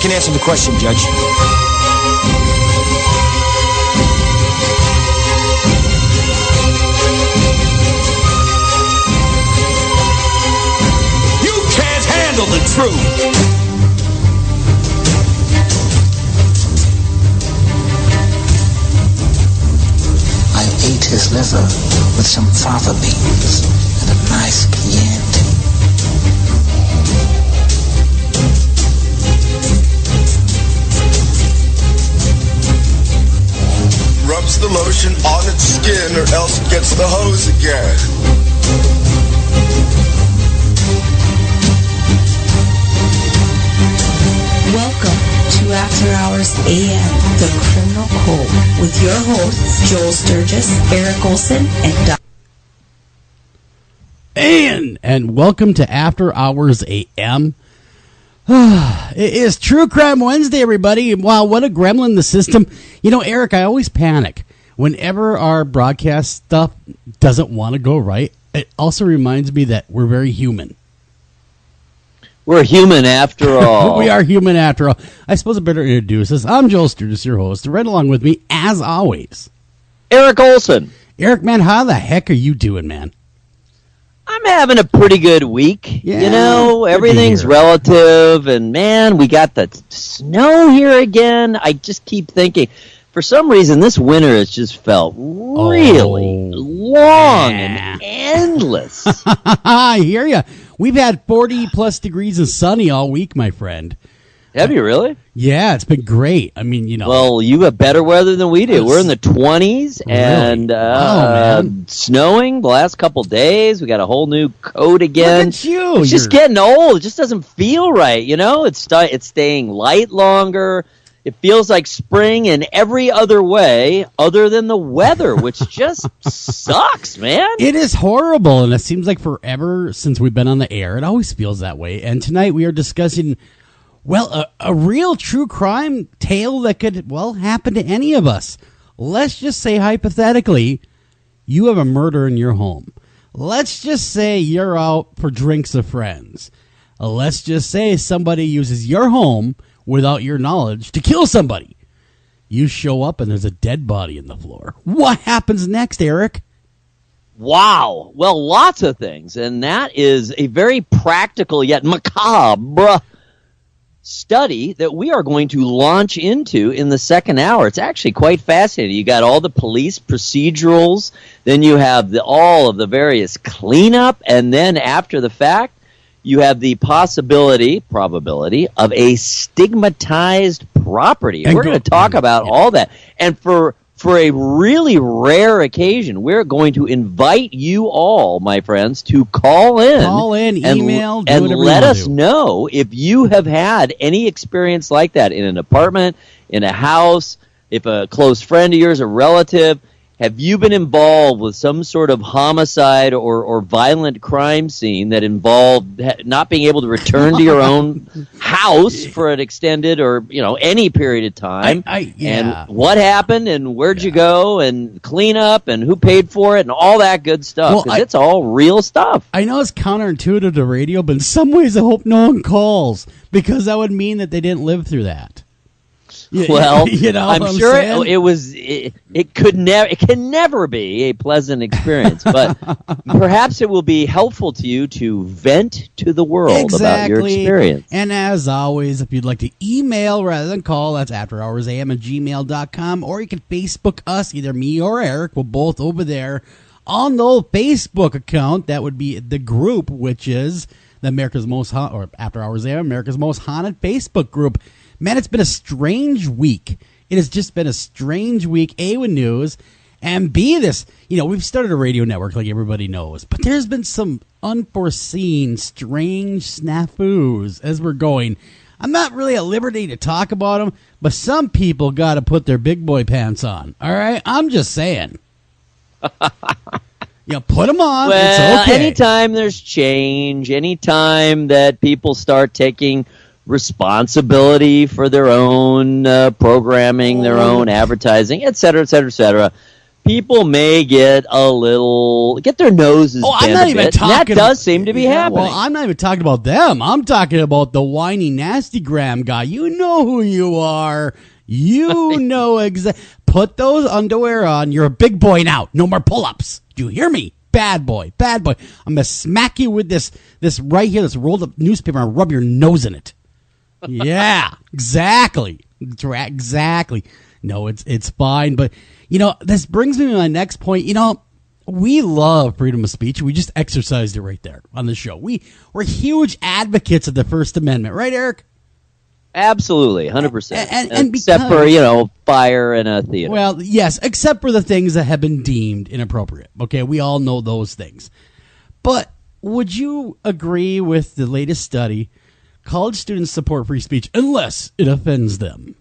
can answer the question, Judge. You can't handle the truth. I ate his liver with some fava beans and a nice Chianti. Rubs the lotion on its skin or else it gets the hose again. Welcome to After Hours AM, The Criminal Code, with your hosts, Joel Sturgis, Eric Olsen, and welcome to After Hours AM. It is True Crime Wednesday, everybody. Wow, what a gremlin in the system. You know, Eric, I always panic whenever our broadcast stuff doesn't want to go right. It also reminds me that we're very human. We're human after all. We are human after all. I suppose I better introduce us. I'm Joel Sturgis, your host. Right along with me, as always, Eric Olsen. Eric, man, how the heck are you doing, man? I'm having a pretty good week. Yeah, you know, everything's relative, and man, we got the snow here again. I just keep thinking, for some reason, this winter has just felt really long and endless. I hear you. We've had 40-plus degrees and sunny all week, my friend. Have you really? Yeah, it's been great. I mean, you know. Well, you have better weather than we do. We're in the 20s and snowing the last couple days. We got a whole new coat again. Look at you. It's just getting old. It just doesn't feel right, you know? It's staying light longer. It feels like spring in every other way other than the weather, which just sucks, man. It is horrible, and it seems like forever since we've been on the air. It always feels that way. And tonight we are discussing, well, a real true crime tale that could, well, happen to any of us. Let's just say, hypothetically, you have a murder in your home. Let's just say you're out for drinks with friends. Let's just say somebody uses your home without your knowledge to kill somebody. You show up and there's a dead body in the floor. What happens next, Eric? Wow. Well, lots of things. And that is a very practical yet macabre study that we are going to launch into in the second hour. It's actually quite fascinating. You got all the police procedurals, then you have all of the various cleanup, and then after the fact, you have the probability of a stigmatized property. We're going to talk about all that. And for a really rare occasion, we're going to invite you all, my friends, to call in, email, and let us know if you have had any experience like that in an apartment, in a house, if a close friend of yours, a relative. Have you been involved with some sort of homicide or violent crime scene that involved not being able to return to your own house for an extended or, you know, any period of time? And what happened and where'd you go and clean up and who paid for it and all that good stuff. Well, it's all real stuff. I know it's counterintuitive to radio, but in some ways I hope no one calls because that would mean that they didn't live through that. Well, you know, I'm sure it can never be a pleasant experience, but perhaps it will be helpful to you to vent to the world about your experience. And as always, if you'd like to email rather than call, that's afterhoursam@gmail.com, or you can Facebook us, either me or Eric. We're both over there on the old Facebook account. That would be the group, which is the America's Most or After Hours AM, America's Most Haunted Facebook group. Man, it's been a strange week. It has just been a strange week, A, with news, and B, this, you know, we've started a radio network like everybody knows, but there's been some unforeseen, strange snafus as we're going. I'm not really at liberty to talk about them, but some people got to put their big boy pants on, all right? I'm just saying. You know, put them on. Well, it's okay. Anytime there's change, anytime that people start taking responsibility for their own programming, their own advertising, et cetera, people may get their noses Oh, I'm bent not a even bit, talking. and that does seem to be happening. Well, I'm not even talking about them. I'm talking about the whiny, nasty gram guy. You know who you are. You know exactly. Put those underwear on. You're a big boy now. No more pull-ups. Do you hear me? Bad boy. Bad boy. I'm going to smack you with this right here, this rolled up newspaper, and rub your nose in it. Yeah, exactly. Exactly. No, it's fine. But, this brings me to my next point. We love freedom of speech. We just exercised it right there on the show. We're huge advocates of the First Amendment. Right, Eric? Absolutely, 100%. And except for, fire in a theater. Well, yes, except for the things that have been deemed inappropriate. Okay, we all know those things. But would you agree with the latest study? College students support free speech unless it offends them.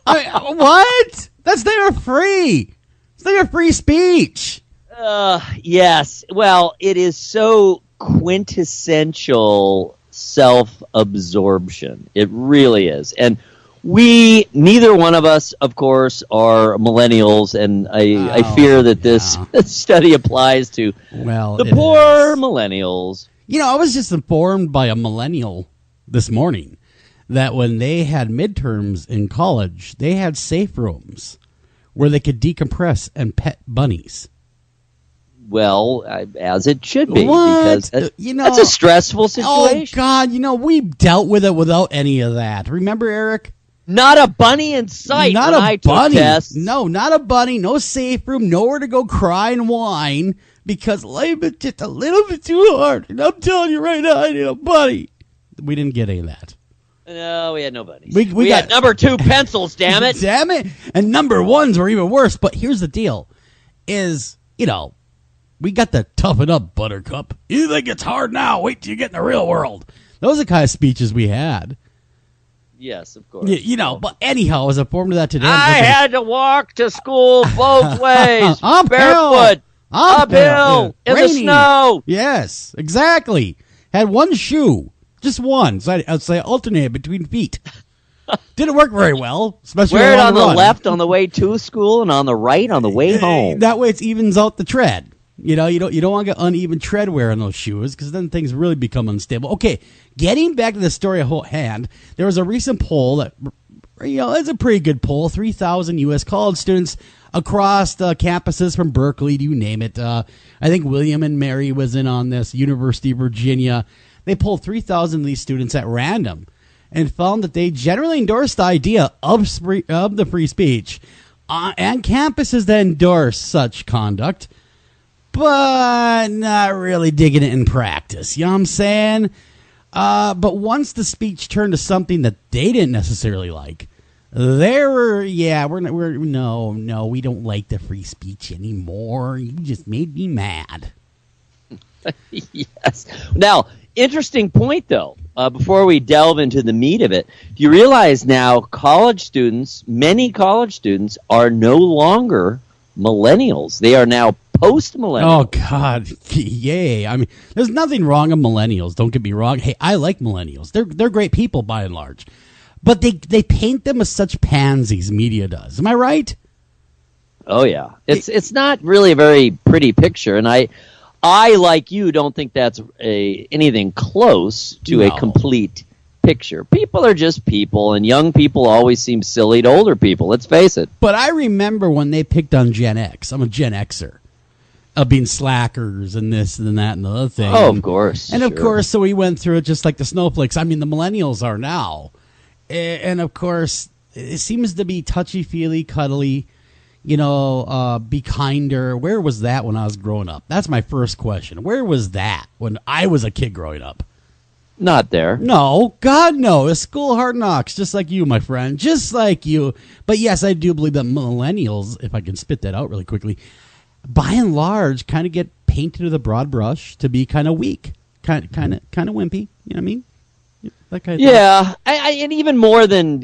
What? That's never free. It's never free speech. Yes. Well, it is so quintessential self-absorption. It really is. And neither one of us, of course, are millennials, and I fear that this study applies to the poor millennials. I was just informed by a millennial this morning that when they had midterms in college, they had safe rooms where they could decompress and pet bunnies. Well, as it should be, what? Because that's a stressful situation. Oh, God, we've dealt with it without any of that. Remember, Eric? Not a bunny in sight. Not when a I bunny. Took tests. No, not a bunny. No safe room. Nowhere to go cry and whine because life is just a little bit too hard. And I'm telling you right now, I need a bunny. We didn't get any of that. No, we had no bunnies. We got number 2 pencils, damn it. Damn it. And number 1s were even worse. But here's the deal is, we got the toughen up, buttercup. You think it's hard now? Wait till you get in the real world. Those are the kind of speeches we had. Yes, of course. But anyhow, I was informed of that today. I had to walk to school both ways. Uphill. Barefoot. Uphill. In the snow. Yes, exactly. Had one shoe. Just one. So I'd say alternate between feet. Didn't work very well, especially wear it on the run. left on the way to school and on the right on the way home. That way it evens out the tread. You don't want to get uneven tread wear on those shoes because then things really become unstable. Okay, getting back to the story at hand, there was a recent poll that, it's a pretty good poll. 3,000 U.S. college students across the campuses from Berkeley, you name it. I think William and Mary was in on this, University of Virginia. They polled 3,000 of these students at random and found that they generally endorsed the idea of the free speech and campuses that endorse such conduct, but not really digging it in practice. You know what I'm saying? But once the speech turned to something that they didn't necessarily like, we don't like the free speech anymore. You just made me mad. Yes. Now, interesting point, though, before we delve into the meat of it. Do you realize now many college students are no longer millennials. They are now post-millennials. Oh, God. Yay. I mean, there's nothing wrong with millennials. Don't get me wrong. Hey, I like millennials. They're great people by and large. But they paint them as such pansies, media does. Am I right? Oh, yeah. It's not really a very pretty picture, and I like you, don't think that's anything close to a complete picture. People are just people, and young people always seem silly to older people. Let's face it. But I remember when they picked on Gen X. I'm a Gen Xer. Of being slackers and this and that and the other thing. Oh, of course. And of course, so we went through it just like the snowflakes. I mean, the millennials are now. And of course, it seems to be touchy-feely, cuddly, be kinder. Where was that when I was growing up? That's my first question. Where was that when I was a kid growing up? Not there. No, God, no. It's school hard knocks, just like you, my friend. Just like you. But yes, I do believe that millennials, if I can spit that out really quickly, by and large, kind of get painted with a broad brush to be kind of weak, kind of wimpy. You know what I mean? That kind of yeah, and even more than,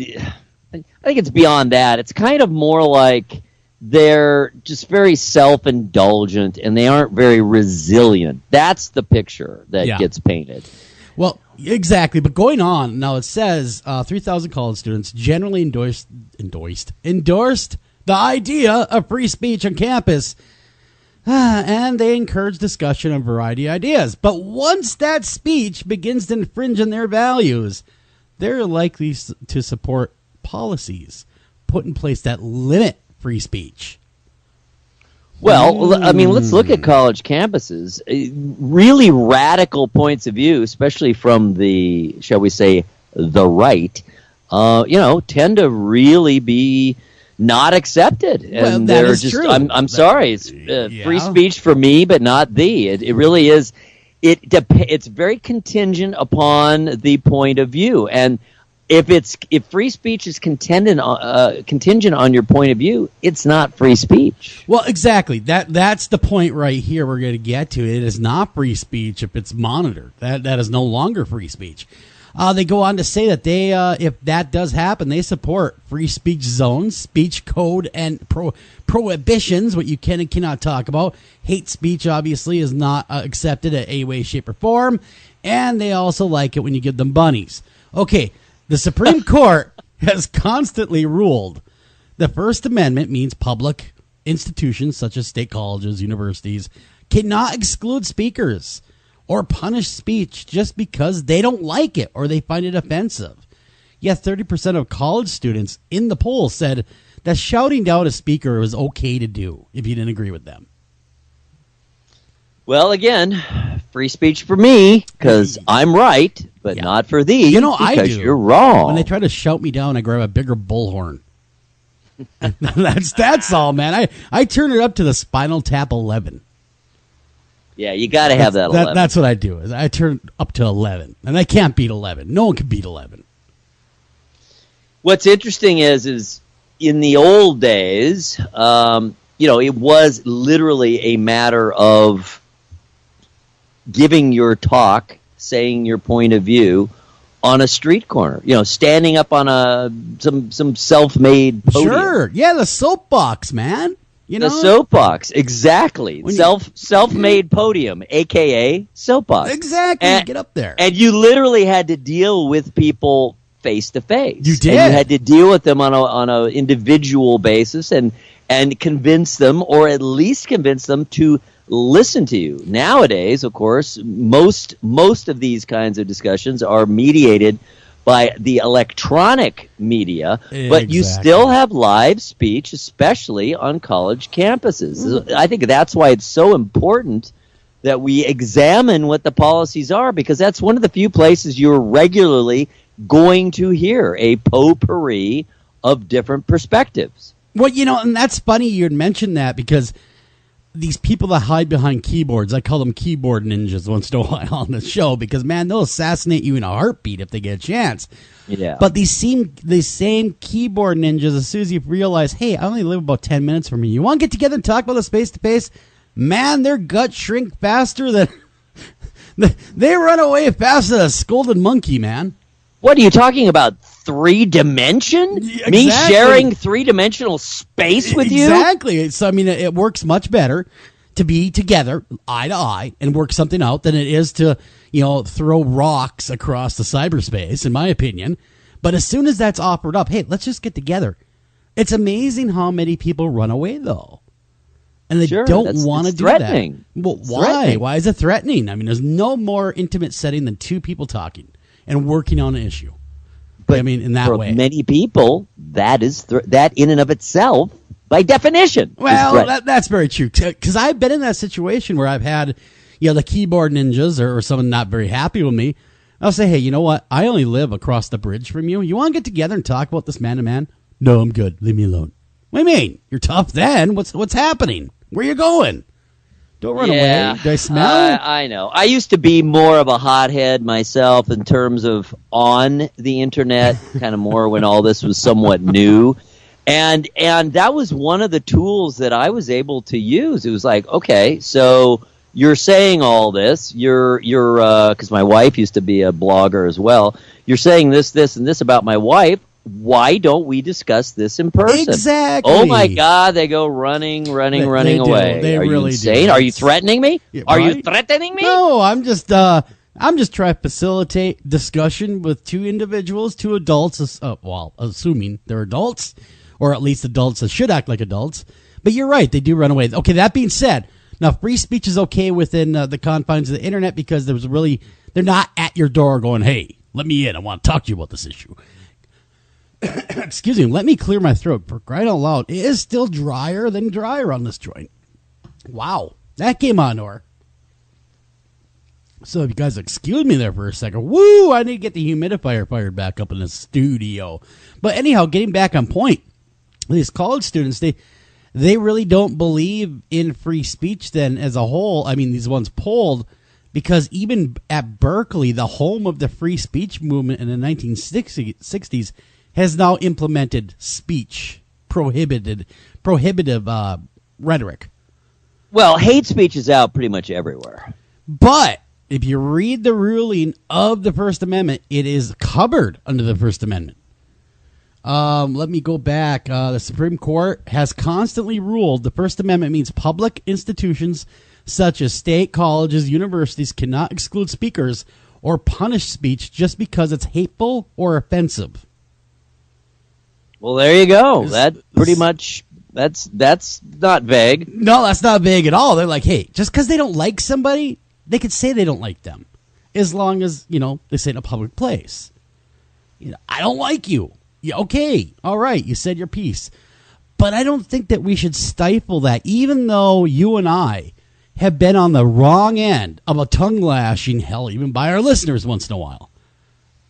I think it's beyond that. It's kind of more like they're just very self-indulgent and they aren't very resilient. That's the picture that gets painted. Well, exactly. But going on, now it says 3,000 college students generally endorsed the idea of free speech on campus. And they encourage discussion of variety of ideas. But once that speech begins to infringe on their values, they're likely to support policies put in place that limit free speech. Well, I mean, let's look at college campuses. Really radical points of view, especially from the, shall we say, the right, tend to really be not accepted. And well, that they're is just, true. I'm sorry, it's free speech for me, but not thee. It really is. It's very contingent upon the point of view. And if free speech is contingent on your point of view, it's not free speech. Well, exactly. That's the point right here we're going to get to. It is not free speech if it's monitored. That is no longer free speech. They go on to say that they, if that does happen, they support free speech zones, speech code, and prohibitions, what you can and cannot talk about. Hate speech, obviously, is not accepted in any way, shape, or form. And they also like it when you give them bunnies. Okay, the Supreme Court has constantly ruled the First Amendment means public institutions, such as state colleges, universities, cannot exclude speakers or punish speech just because they don't like it or they find it offensive. Yet 30% of college students in the poll said that shouting down a speaker was okay to do if you didn't agree with them. Well, again, free speech for me because I'm right, but not for thee. You know, I do. You're wrong. When they try to shout me down, I grab a bigger bullhorn. That's all, man. I turn it up to the Spinal Tap 11. Yeah, you got to have that 11. That's what I do. Is I turn up to 11, and I can't beat 11. No one can beat 11. What's interesting is in the old days, it was literally a matter of giving your talk, saying your point of view on a street corner. Standing up on some self-made podium. Sure, yeah, the soapbox, man. The soapbox, exactly. Self-made podium, a.k.a. soapbox. Exactly, get up there. And you literally had to deal with people face-to-face. You did. And you had to deal with them on a individual basis and convince them, or at least convince them to listen to you. Nowadays, of course, most of these kinds of discussions are mediated by the electronic media, but you still have live speech, especially on college campuses. I think that's why it's so important that we examine what the policies are, because that's one of the few places you're regularly going to hear a potpourri of different perspectives. Well, and that's funny you had mentioned that, because these people that hide behind keyboards, I call them keyboard ninjas once in a while on the show, because, man, they'll assassinate you in a heartbeat if they get a chance. Yeah. But these same keyboard ninjas, as soon as you realize, hey, I only live about 10 minutes from you want to get together and talk about this face-to-face? Man, their guts shrink faster than... they run away faster than a scolded monkey, man. What are you talking about? 3-dimension? Exactly. Me sharing 3-dimensional space with you? Exactly. So, I mean, it works much better to be together, eye to eye, and work something out than it is to, throw rocks across the cyberspace, in my opinion. But as soon as that's offered up, hey, let's just get together. It's amazing how many people run away, though. And they don't want to do threatening. that. Well, why? Threatening. Why is it threatening? I mean, there's no more intimate setting than two people talking and working on an issue. But I mean, in that way, many people, that is that in and of itself, by definition. Well, that's very true. Because I've been in that situation where I've had, the keyboard ninjas or someone not very happy with me. I'll say, hey, you know what? I only live across the bridge from you. You want to get together and talk about this man to man? No, I'm good. Leave me alone. What do you mean? You're tough then. What's happening? Where you going? Don't run away. Do I smell? I know. I used to be more of a hothead myself in terms of on the internet, kind of more when all this was somewhat new. And that was one of the tools that I was able to use. It was like, okay, so you're saying all this. You're because my wife used to be a blogger as well. You're saying this, and this about my wife. Why don't we discuss this in person? Exactly. Oh my God! They go running away. They Are really you insane? do. Are you threatening me? Yeah, Are right? you threatening me? No, I'm just trying to facilitate discussion with two individuals, two adults. Assuming they're adults, or at least adults that should act like adults. But you're right, they do run away. Okay, that being said, now free speech is okay within the confines of the internet because they're not at your door going, hey, let me in, I want to talk to you about this issue. Excuse me, let me clear my throat. For crying out loud, it is still drier on this joint. Wow, that came on or. So if you guys excuse me there for a second, woo, I need to get the humidifier fired back up in the studio. But anyhow, getting back on point, these college students, they really don't believe in free speech then as a whole. I mean, these ones polled, because even at Berkeley, the home of the free speech movement in the 1960s, has now implemented speech prohibitive rhetoric. Well, hate speech is out pretty much everywhere. But if you read the ruling of the First Amendment, it is covered under the First Amendment. Let me go back. The Supreme Court has constantly ruled the First Amendment means public institutions such as state colleges, universities cannot exclude speakers or punish speech just because it's hateful or offensive. Well, there you go. That pretty much, that's not vague. No, that's not vague at all. They're like, hey, just because they don't like somebody, they could say they don't like them, as long as, they say in a public place. I don't like you. Yeah, okay, all right, you said your piece. But I don't think that we should stifle that, even though you and I have been on the wrong end of a tongue lashing, hell, even by our listeners once in a while.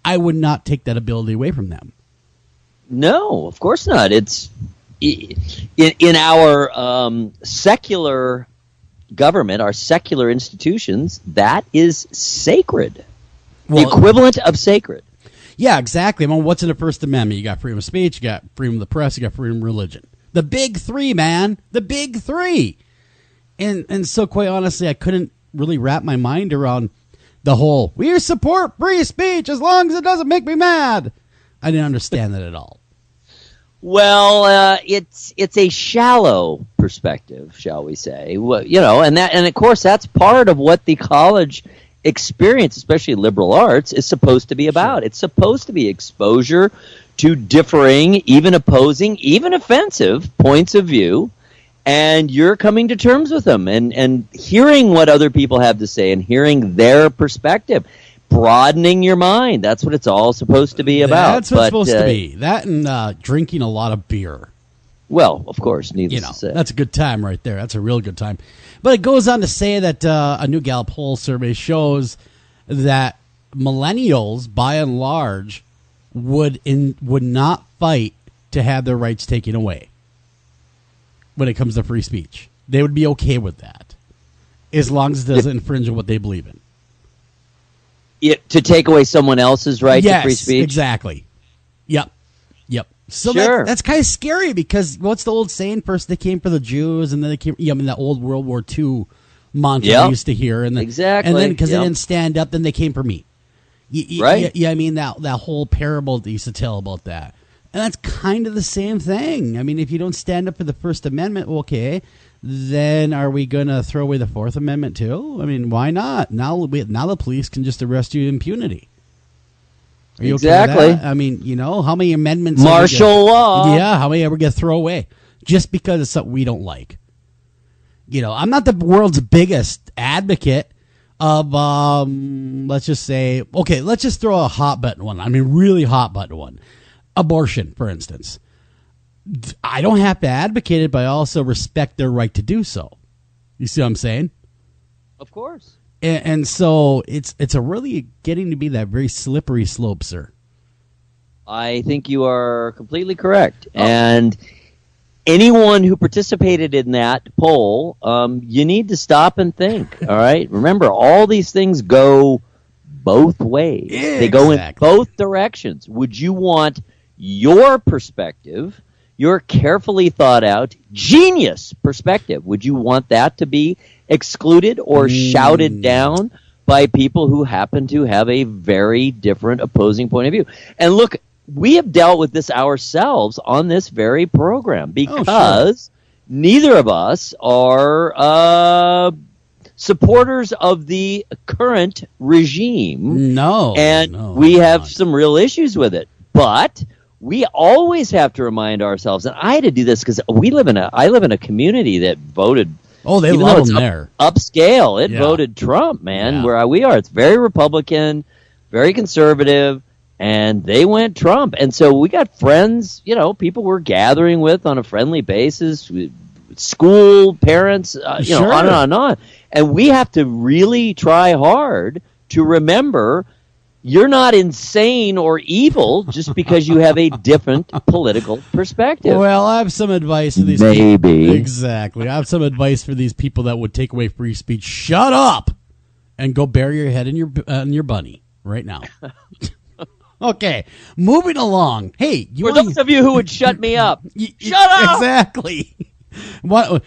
I would not take that ability away from them. No, of course not. It's in our secular government, our secular institutions, that is sacred. The equivalent of sacred. Yeah, exactly. I mean, what's in the First Amendment? You got freedom of speech, you got freedom of the press, you got freedom of religion. The big three, man. The big three. And so, quite honestly, I couldn't really wrap my mind around the whole, we support free speech as long as it doesn't make me mad. I didn't understand that at all. Well, it's a shallow perspective, shall we say? Well, and of course that's part of what the college experience, especially liberal arts, is supposed to be about. Sure. It's supposed to be exposure to differing, even opposing, even offensive points of view, and you're coming to terms with them and hearing what other people have to say and hearing their perspective. Broadening your mind. That's what it's all supposed to be about. That's what it's supposed to be. That and drinking a lot of beer. Well, of course, needless to say. That's a good time right there. That's a real good time. But it goes on to say that a new Gallup poll survey shows that millennials, by and large, would not fight to have their rights taken away when it comes to free speech. They would be okay with that, as long as it doesn't infringe on what they believe in. To take away someone else's right to free speech? Yes, exactly. Yep. So sure. That's kind of scary because what's the old saying? First they came for the Jews, and then they came. That old World War II mantra we used to hear, and then, exactly, and then because they didn't stand up, then they came for me. Right? Yeah. I mean that whole parable they used to tell about that, and that's kind of the same thing. I mean, if you don't stand up for the First Amendment, okay, then are we going to throw away the Fourth Amendment too? I mean, why not? Now the police can just arrest you in impunity. Are you exactly. okay with that? I mean, how many amendments? Martial law. Yeah, how many ever get thrown away just because it's something we don't like? I'm not the world's biggest advocate of, let's just say, okay, let's just throw a hot button one. I mean, really hot button one. Abortion, for instance. I don't have to advocate it, but I also respect their right to do so. You see what I'm saying? Of course. And so it's a really getting to be that very slippery slope, sir. I think you are completely correct. Oh. And anyone who participated in that poll, you need to stop and think, all right? Remember, all these things go both ways. Exactly. They go in both directions. Would you want your perspective, your carefully thought out, genius perspective, would you want that to be excluded or shouted down by people who happen to have a very different opposing point of view? And look, we have dealt with this ourselves on this very program because neither of us are supporters of the current regime. No. And we have some real issues with it. But we always have to remind ourselves, and I had to do this because I live in a community that voted. Oh, they even love though it's him there. Upscale. It Yeah. voted Trump, man. Yeah. Where we are, it's very Republican, very conservative, and they went Trump. And so we got friends, people we're gathering with on a friendly basis, school, parents, Sure. on and on and on. And we have to really try hard to remember you're not insane or evil just because you have a different political perspective. Well, I have some advice for these Maybe. people. Exactly. I have some advice for these people that would take away free speech. Shut up and go bury your head in your bunny right now. Okay, moving along. Hey, For those of you who would shut me up, shut up! Exactly. What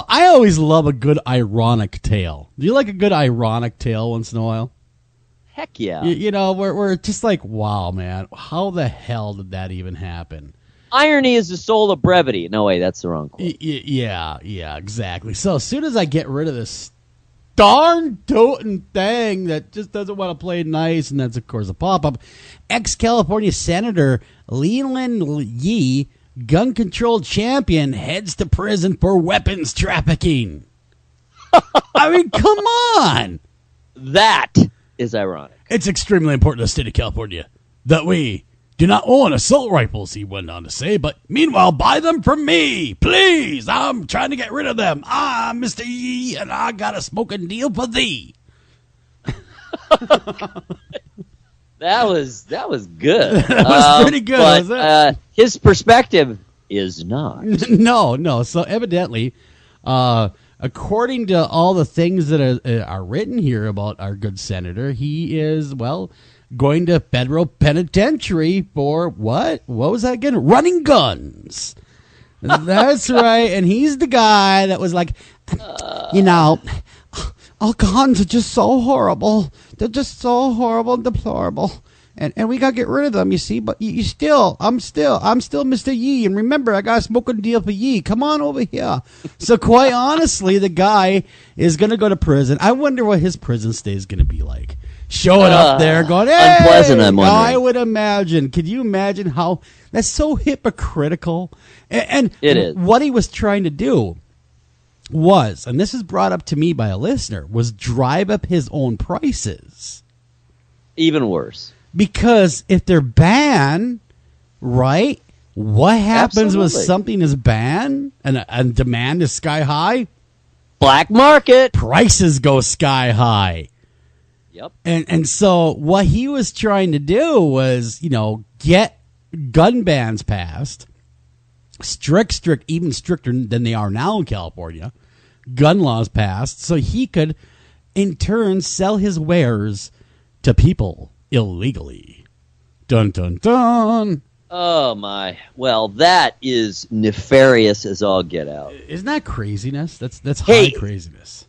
I always love a good ironic tale. Do you like a good ironic tale once in a while? Heck yeah. We're just like, wow, man, how the hell did that even happen? Irony is the soul of brevity. No, wait, that's the wrong quote. Yeah, exactly. So as soon as I get rid of this darn toting thing that just doesn't want to play nice, and that's, of course, a pop-up, ex-California Senator Leland Yee, gun control champion, heads to prison for weapons trafficking. I mean, come on. That is ironic. It's extremely important to the state of California that we do not own assault rifles, he went on to say, but meanwhile, buy them from me, please. I'm trying to get rid of them. I'm Mr. Yee, and I got a smoking deal for thee. That was good. That was pretty good, wasn't it? His perspective is not. No. So evidently, according to all the things that are written here about our good senator, he is, going to federal penitentiary for what? What was that again? Running guns. That's right. And he's the guy that was like, all guns are just so horrible. They're just so horrible and deplorable. And we got to get rid of them, you see. But I'm still Mr. Yee. And remember, I got a smoking deal for Yee. Come on over here. So quite honestly, the guy is going to go to prison. I wonder what his prison stay is going to be like. Showing up there going, hey! Unpleasant, I'm wondering. I would imagine. Could you imagine how that's so hypocritical? And it is. What he was trying to do was, and this is brought up to me by a listener, was drive up his own prices. Even worse. Because if they're banned, right, what happens when Absolutely. something is banned and demand is sky high? Black market. Prices go sky high. Yep. And so what he was trying to do was, get gun bans passed, strict, even stricter than they are now in California, gun laws passed, so he could, in turn, sell his wares to people illegally. Dun, dun, dun. Oh, my. Well, that is nefarious as all get out. Isn't that craziness? That's Hey. high craziness.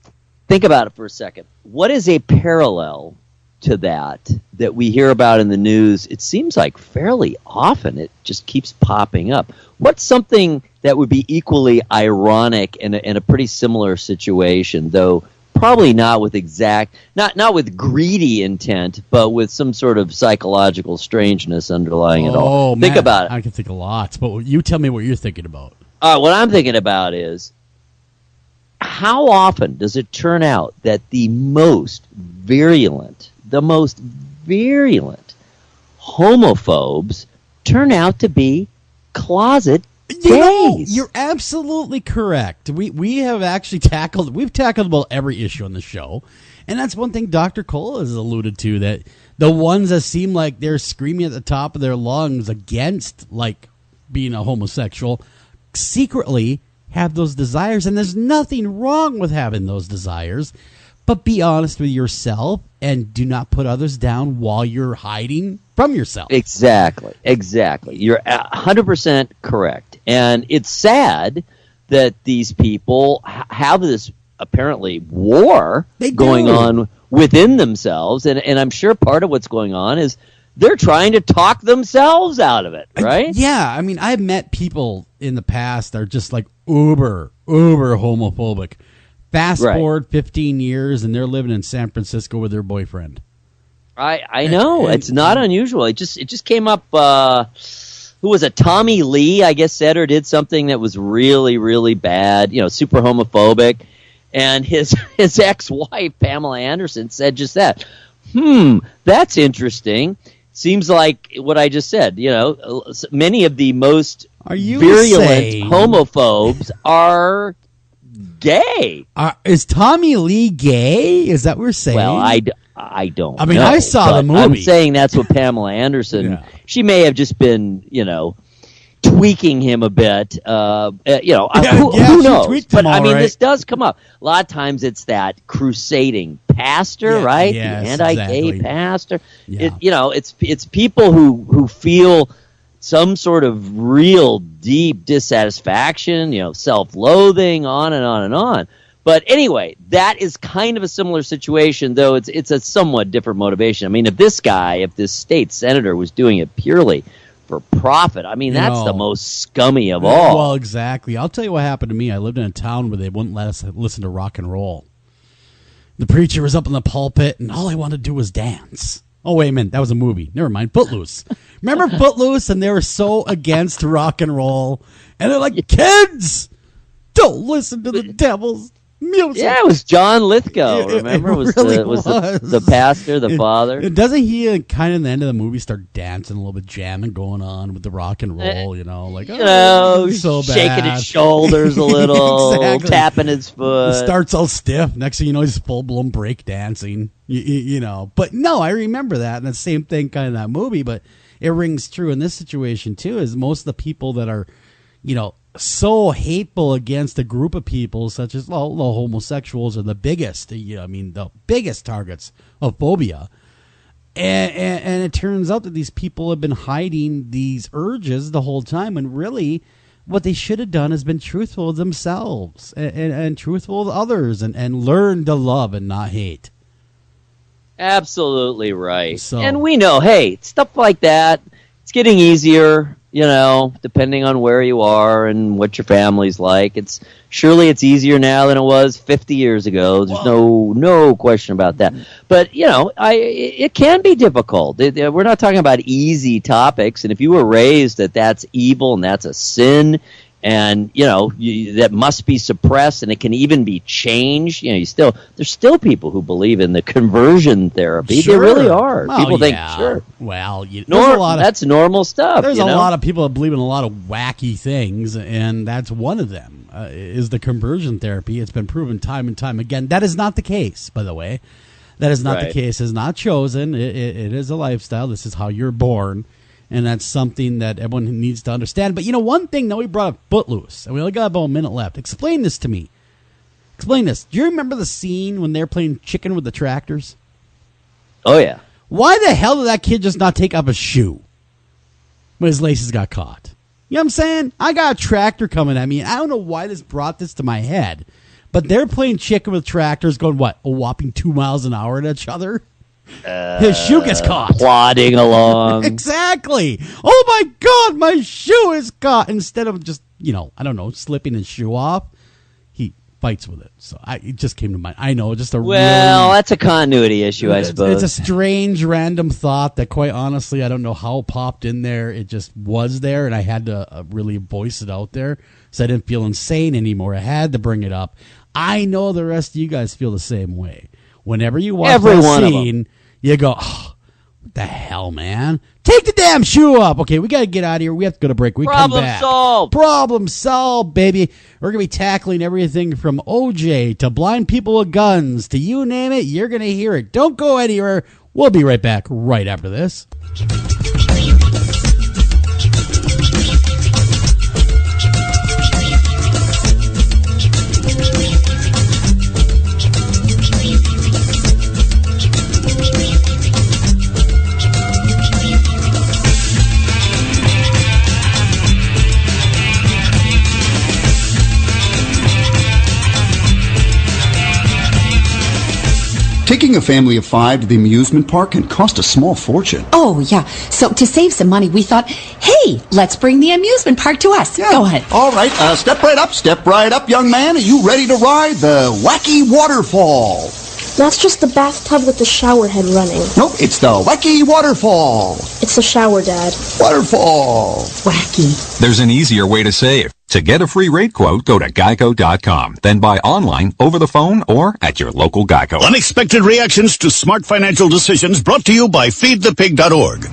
Think about it for a second. What is a parallel to that we hear about in the news? It seems like fairly often it just keeps popping up. What's something that would be equally ironic in a pretty similar situation, though probably not with not with greedy intent, but with some sort of psychological strangeness underlying it all? Oh, Think man, about it. I can think of lots, but you tell me what you're thinking about. What I'm thinking about is, how often does it turn out that the most virulent homophobes turn out to be closet gays? You're absolutely correct. We have actually tackled about every issue on the show, and that's one thing Dr. Cole has alluded to, that the ones that seem like they're screaming at the top of their lungs against being a homosexual secretly have those desires, and there's nothing wrong with having those desires, but be honest with yourself and do not put others down while you're hiding from yourself. Exactly. You're 100% correct. And it's sad that these people have this apparently war going on within themselves, and I'm sure part of what's going on is they're trying to talk themselves out of it, right? Yeah, I mean, I've met people in the past that are just uber homophobic. Fast forward 15 years, and they're living in San Francisco with their boyfriend. I know. It's not unusual. It just came up. who was a Tommy Lee, I guess, said or did something that was really, really bad, super homophobic. And his ex-wife, Pamela Anderson, said just that. That's interesting. Seems like what I just said. Many of the most virulent homophobes are gay. Is Tommy Lee gay? Is that what we're saying? Well, I don't know. I mean, I saw the movie. I'm saying that's what Pamela Anderson, she may have just been, tweaking him a bit. Who knows? But I mean, this does come up. A lot of times it's that crusading pastor, right? Yes, the anti-gay exactly. pastor. Yeah. It's people who feel some sort of real deep dissatisfaction, self-loathing, on and on and on. But anyway, that is kind of a similar situation, though it's a somewhat different motivation. I mean, if this state senator was doing it purely for profit, I mean, that's the most scummy of all. Well, exactly. I'll tell you what happened to me. I lived in a town where they wouldn't let us listen to rock and roll. The preacher was up in the pulpit, and all I wanted to do was dance. Oh, wait a minute. That was a movie. Never mind. Footloose. Remember Footloose? And they were so against rock and roll. And they're like, kids, don't listen to the devil's music. Yeah, it was John Lithgow. Remember, it really was the pastor, the father. Doesn't he kind of in the end of the movie start dancing a little bit, jamming going on with the rock and roll? So shaking bad. his shoulders a little, Exactly. tapping his foot. It starts all stiff. Next thing you know, he's full blown break dancing. But no, I remember that, and the same thing kind of in that movie. But it rings true in this situation too. Is most of the people that are, so hateful against a group of people, such as the homosexuals, are the biggest. The biggest targets of phobia. And it turns out that these people have been hiding these urges the whole time, when really what they should have done is been truthful with themselves and truthful with others, and learn to love and not hate. Absolutely right. So, and we know, hey, stuff like that, it's getting easier. Depending on where you are and what your family's like, it's easier now than it was 50 years ago. There's no question about that. But it can be difficult. We're not talking about easy topics. And if you were raised that that's evil and that's a sin, and that must be suppressed, and it can even be changed. There's still people who believe in the conversion therapy. Sure. There really are. Well, people think, yeah. sure. Well, that's normal stuff. There's a lot of people that believe in a lot of wacky things, and that's one of them. Is the conversion therapy. It's been proven time and time again. That is not the case, by the way. That is not the case. It's not chosen. It is a lifestyle. This is how you're born. And that's something that everyone needs to understand. But one thing, we brought up Footloose, and we only got about a minute left. Explain this to me. Explain this. Do you remember the scene when they're playing chicken with the tractors? Oh, yeah. Why the hell did that kid just not take off his shoe when his laces got caught? You know what I'm saying? I got a tractor coming at me, and I don't know why this brought this to my head, but they're playing chicken with tractors going, a whopping 2 miles an hour at each other? His shoe gets caught. Plodding along. Exactly. Oh, my God, my shoe is caught. Instead of just, slipping his shoe off, he fights with it. So it just came to mind. I know, just that's a continuity issue, I suppose. It's a strange, random thought that, quite honestly, I don't know how it popped in there. It just was there, and I had to really voice it out there, so I didn't feel insane anymore. I had to bring it up. I know the rest of you guys feel the same way. Whenever you watch that scene, you go, what the hell, man? Take the damn shoe up. Okay, we got to get out of here. We have to go to break. We come back. Problem solved, baby. We're going to be tackling everything from OJ to blind people with guns to you name it. You're going to hear it. Don't go anywhere. We'll be right back right after this. Taking a family of 5 to the amusement park can cost a small fortune. Oh, yeah. So to save some money, we thought, hey, let's bring the amusement park to us. Yeah. Go ahead. All right. Step right up, young man. Are you ready to ride the wacky waterfall? That's just the bathtub with the shower head running. Nope, it's the wacky waterfall. It's the shower, Dad. Waterfall. Wacky. There's an easier way to save. To get a free rate quote, go to geico.com. Then buy online, over the phone, or at your local Geico. Unexpected reactions to smart financial decisions brought to you by feedthepig.org.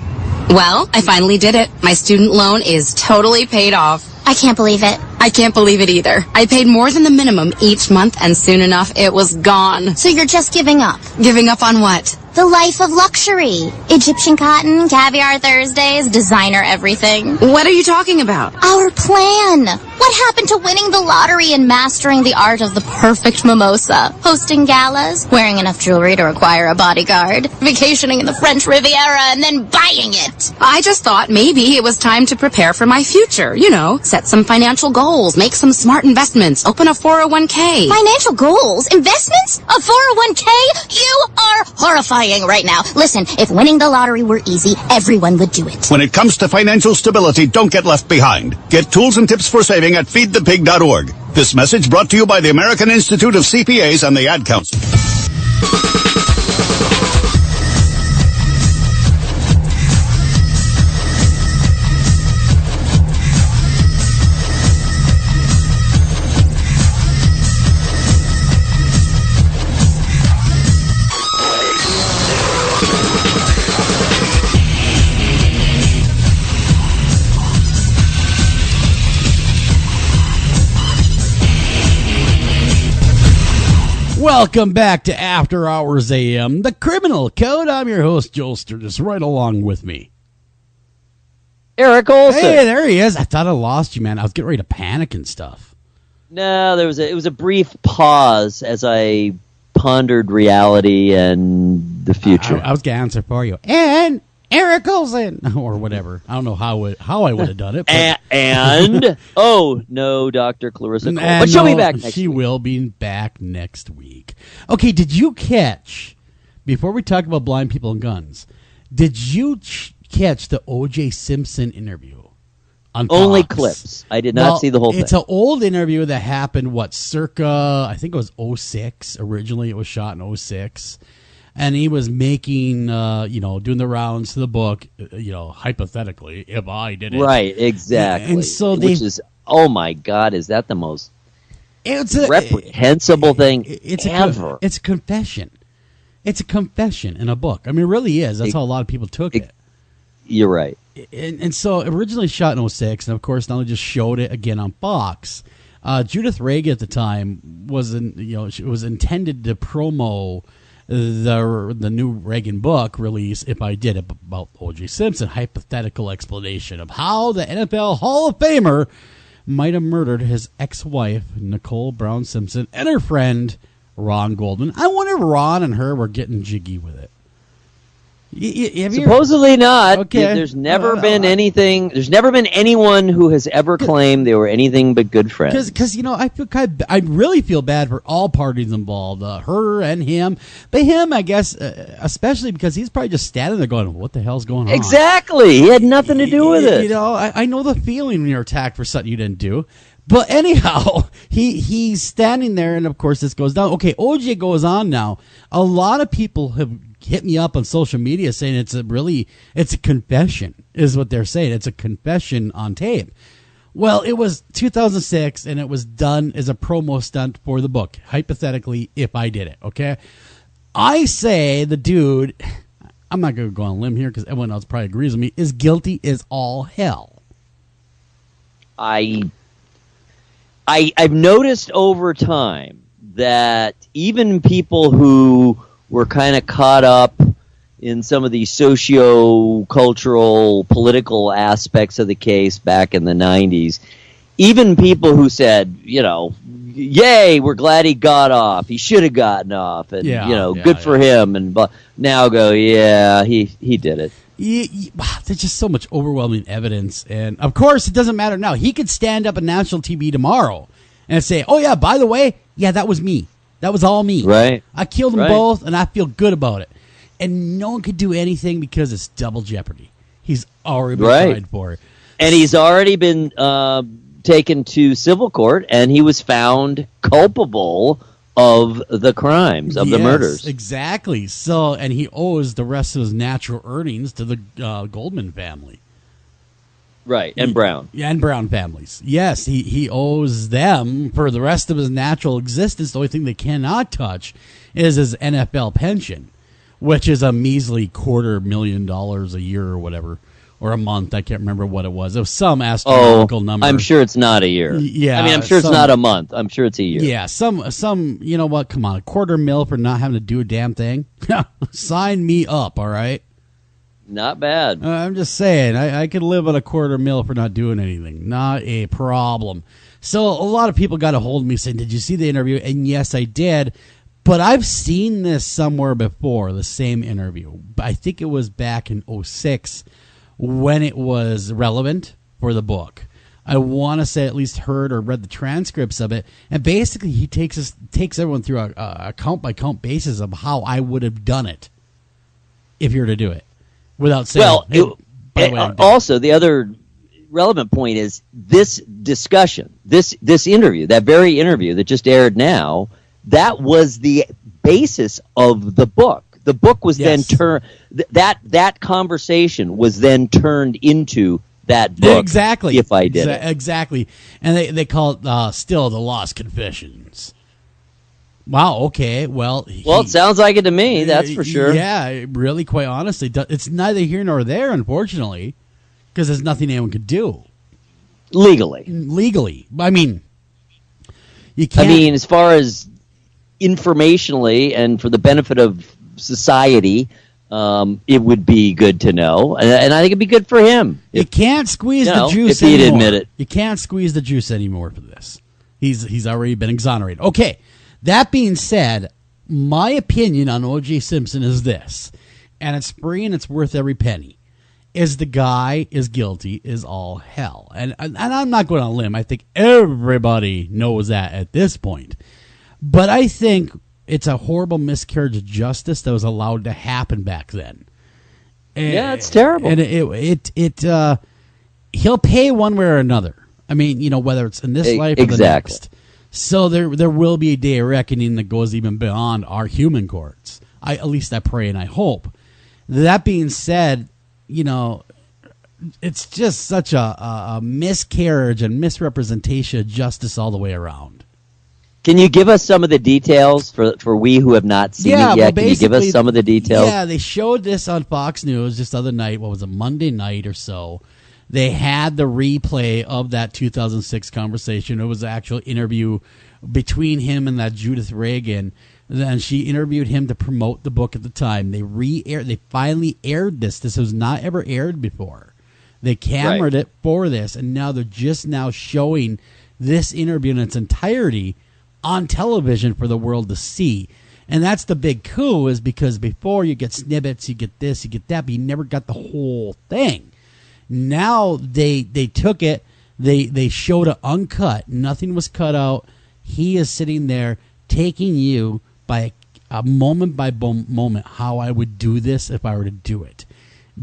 Well, I finally did it. My student loan is totally paid off. I can't believe it. I can't believe it either. I paid more than the minimum each month, and soon enough, it was gone. So you're just giving up? Giving up on what? The life of luxury. Egyptian cotton, caviar Thursdays, designer everything. What are you talking about? Our plan. What happened to winning the lottery and mastering the art of the perfect mimosa? Hosting galas, wearing enough jewelry to require a bodyguard, vacationing in the French Riviera, and then buying it. I just thought maybe it was time to prepare for my future. You know, set some financial goals, make some smart investments, open a 401k. Financial goals? Investments? A 401k? You are horrifying right now. Listen, if winning the lottery were easy, everyone would do it. When it comes to financial stability, don't get left behind. Get tools and tips for saving at feedthepig.org. This message brought to you by the American Institute of CPAs and the Ad Council. Welcome back to After Hours AM, the Criminal Code. I'm your host, Joel Sturgis, right along with me, Eric Olsen. Hey, there he is. I thought I lost you, man. I was getting ready to panic and stuff. No, it was a brief pause as I pondered reality and the future. I was going to answer for you. And Eric Olsen, or whatever. I don't know how I would have done it. But. And oh no, Dr. Clarissa Cole. But she'll be back next week. She will be back next week. Okay, did you catch, before we talk about blind people and guns, did you catch the O.J. Simpson interview on Fox? Only clips. I did not see the whole thing. It's an old interview that happened, circa, I think it was 06. Originally it was shot in 06. And he was making, doing the rounds to the book, hypothetically, if I did it. Right, exactly. And so oh my God, is that the most it's reprehensible thing ever? It's a confession. It's a confession in a book. I mean, it really is. That's how a lot of people took it. You're right. And so originally shot in 06, and of course now they just showed it again on Fox. Judith Reagan at the time was intended to promo the new Reagan book release, If I Did It, about O.J. Simpson, hypothetical explanation of how the NFL Hall of Famer might have murdered his ex-wife, Nicole Brown Simpson, and her friend, Ron Goldman. I wonder if Ron and her were getting jiggy with it. Supposedly not. Okay. There's never been anything. There's never been anyone who has ever claimed they were anything but good friends. Because I really feel bad for all parties involved, her and him. But him, I guess, especially because he's probably just standing there going, "What the hell's going on?" Exactly. He had nothing to do with it. I know the feeling when you're attacked for something you didn't do. But anyhow, he's standing there, and of course this goes down. Okay, OJ goes on now. A lot of people have hit me up on social media saying it's a confession, is what they're saying. It's a confession on tape. Well, it was 2006, and it was done as a promo stunt for the book, hypothetically, If I Did It, okay? I say the dude, I'm not going to go on a limb here because everyone else probably agrees with me, is guilty as all hell. I've noticed over time that even people who were kind of caught up in some of the socio-cultural, political aspects of the case back in the 90s, even people who said, yay, we're glad he got off. He should have gotten off. And, good for him. And now go, yeah, he did it. There's just so much overwhelming evidence. And, of course, it doesn't matter now. He could stand up on national TV tomorrow and say, oh, yeah, by the way, that was me. That was all me. Right. I killed them both, and I feel good about it. And no one could do anything because it's double jeopardy. He's already been tried for it. And he's already been taken to civil court, and he was found culpable of the crimes, of the murders. Exactly. So, and he owes the rest of his natural earnings to the Goldman family. Right, and Brown. Yeah, and Brown families. Yes, he owes them for the rest of his natural existence. The only thing they cannot touch is his NFL pension, which is a measly $250,000 a year or whatever, or a month. I can't remember what it was. It was some astronomical number. I'm sure it's not a year. Yeah, I mean, I'm sure it's not a month. I'm sure it's a year. Yeah, some. You know what? Come on, $250,000 for not having to do a damn thing. Sign me up. All right. Not bad. I'm just saying, I could live on $250,000 for not doing anything. Not a problem. So a lot of people got a hold of me saying, did you see the interview? And yes, I did. But I've seen this somewhere before, the same interview. I think it was back in 2006 when it was relevant for the book. I want to say at least heard or read the transcripts of it. And basically he takes everyone through a count-by-count basis of how I would have done it if you were to do it. Without saying, also the other relevant point is this discussion, this interview, that very interview that just aired now, that was the basis of the book. The book was then turned. That conversation was then turned into that book. Exactly. If I did it. Exactly, and they call it still the Lost Confessions. Wow. Okay. Well, it sounds like it to me. That's for sure. Yeah. Really, quite honestly, it's neither here nor there, unfortunately, because there's nothing anyone could do legally. I mean, you can't. I mean, as far as informationally and for the benefit of society, it would be good to know, and I think it'd be good for him. You can't squeeze the juice if he'd anymore. Admit it. You can't squeeze the juice anymore for this. He's already been exonerated. Okay. That being said, my opinion on O.J. Simpson is this, and it's free and it's worth every penny, is the guy is guilty is all hell. And I'm not going on a limb. I think everybody knows that at this point. But I think it's a horrible miscarriage of justice that was allowed to happen back then. Yeah, it's terrible. And he'll pay one way or another. I mean, whether it's in this life or the next. So there will be a day of reckoning that goes even beyond our human courts. At least I pray and I hope. That being said, it's just such a miscarriage and misrepresentation of justice all the way around. Can you give us some of the details for we who have not seen it yet? Can you give us some of the details? Yeah, they showed this on Fox News just the other night. What was it, Monday night or so? They had the replay of that 2006 conversation. It was an actual interview between him and that Judith Reagan. And she interviewed him to promote the book at the time. They finally aired this. This was not ever aired before. They camered it for this, and now they're just now showing this interview in its entirety on television for the world to see. And that's the big coup, is because before you get snippets, you get this, you get that, but you never got the whole thing. Now they took it, they showed it uncut. Nothing was cut out. He is sitting there taking you by a moment by moment how I would do this if I were to do it.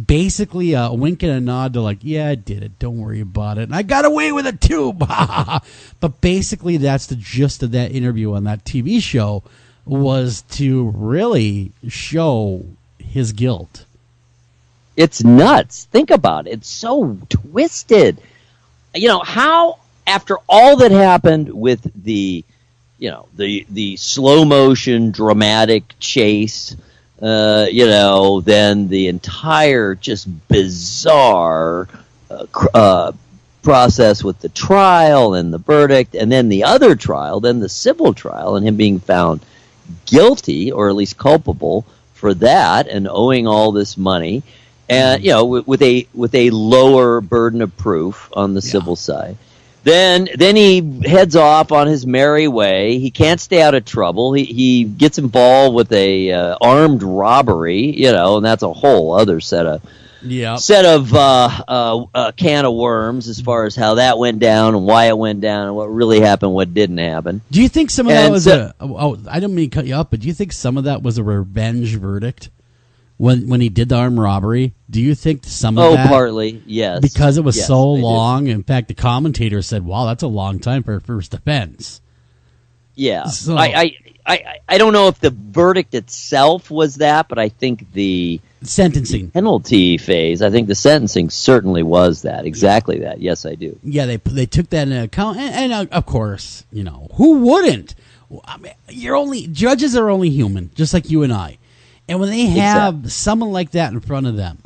Basically a wink and a nod to yeah, I did it. Don't worry about it. And I got away with it too. But basically that's the gist of that interview on that TV show, was to really show his guilt. It's nuts. Think about it. It's so twisted. How, after all that happened with the slow motion dramatic chase, then the entire just bizarre process with the trial and the verdict, and then the other trial, then the civil trial, and him being found guilty or at least culpable for that and owing all this money. And with a lower burden of proof on the civil side, then he heads off on his merry way. He can't stay out of trouble. He gets involved with a armed robbery, and that's a whole other set of can of worms as far as how that went down and why it went down and what really happened, what didn't happen. Do you think some of that was I don't mean to cut you up, but do you think some of that was a revenge verdict? When he did the armed robbery, do you think some of that? Oh, partly, yes. Because it was so long. In fact, the commentator said, wow, that's a long time for a first offense. Yeah. So, I don't know if the verdict itself was that, but I think the sentencing penalty phase, I think the sentencing certainly was that. Exactly that. Yes, I do. Yeah, they took that into account, and of course, who wouldn't? I mean, judges are only human, just like you and I. And when they have someone like that in front of them,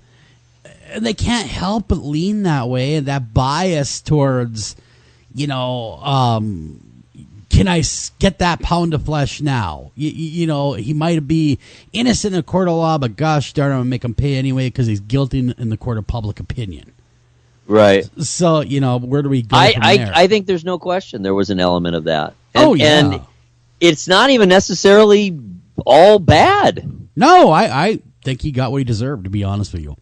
they can't help but lean that way, and that bias towards, can I get that pound of flesh now? He might be innocent in a court of law, but gosh darn, I'm going to make him pay anyway because he's guilty in the court of public opinion. Right. So, where do we go from there? I think there's no question there was an element of that. And it's not even necessarily all bad. No, I think he got what he deserved, to be honest with you.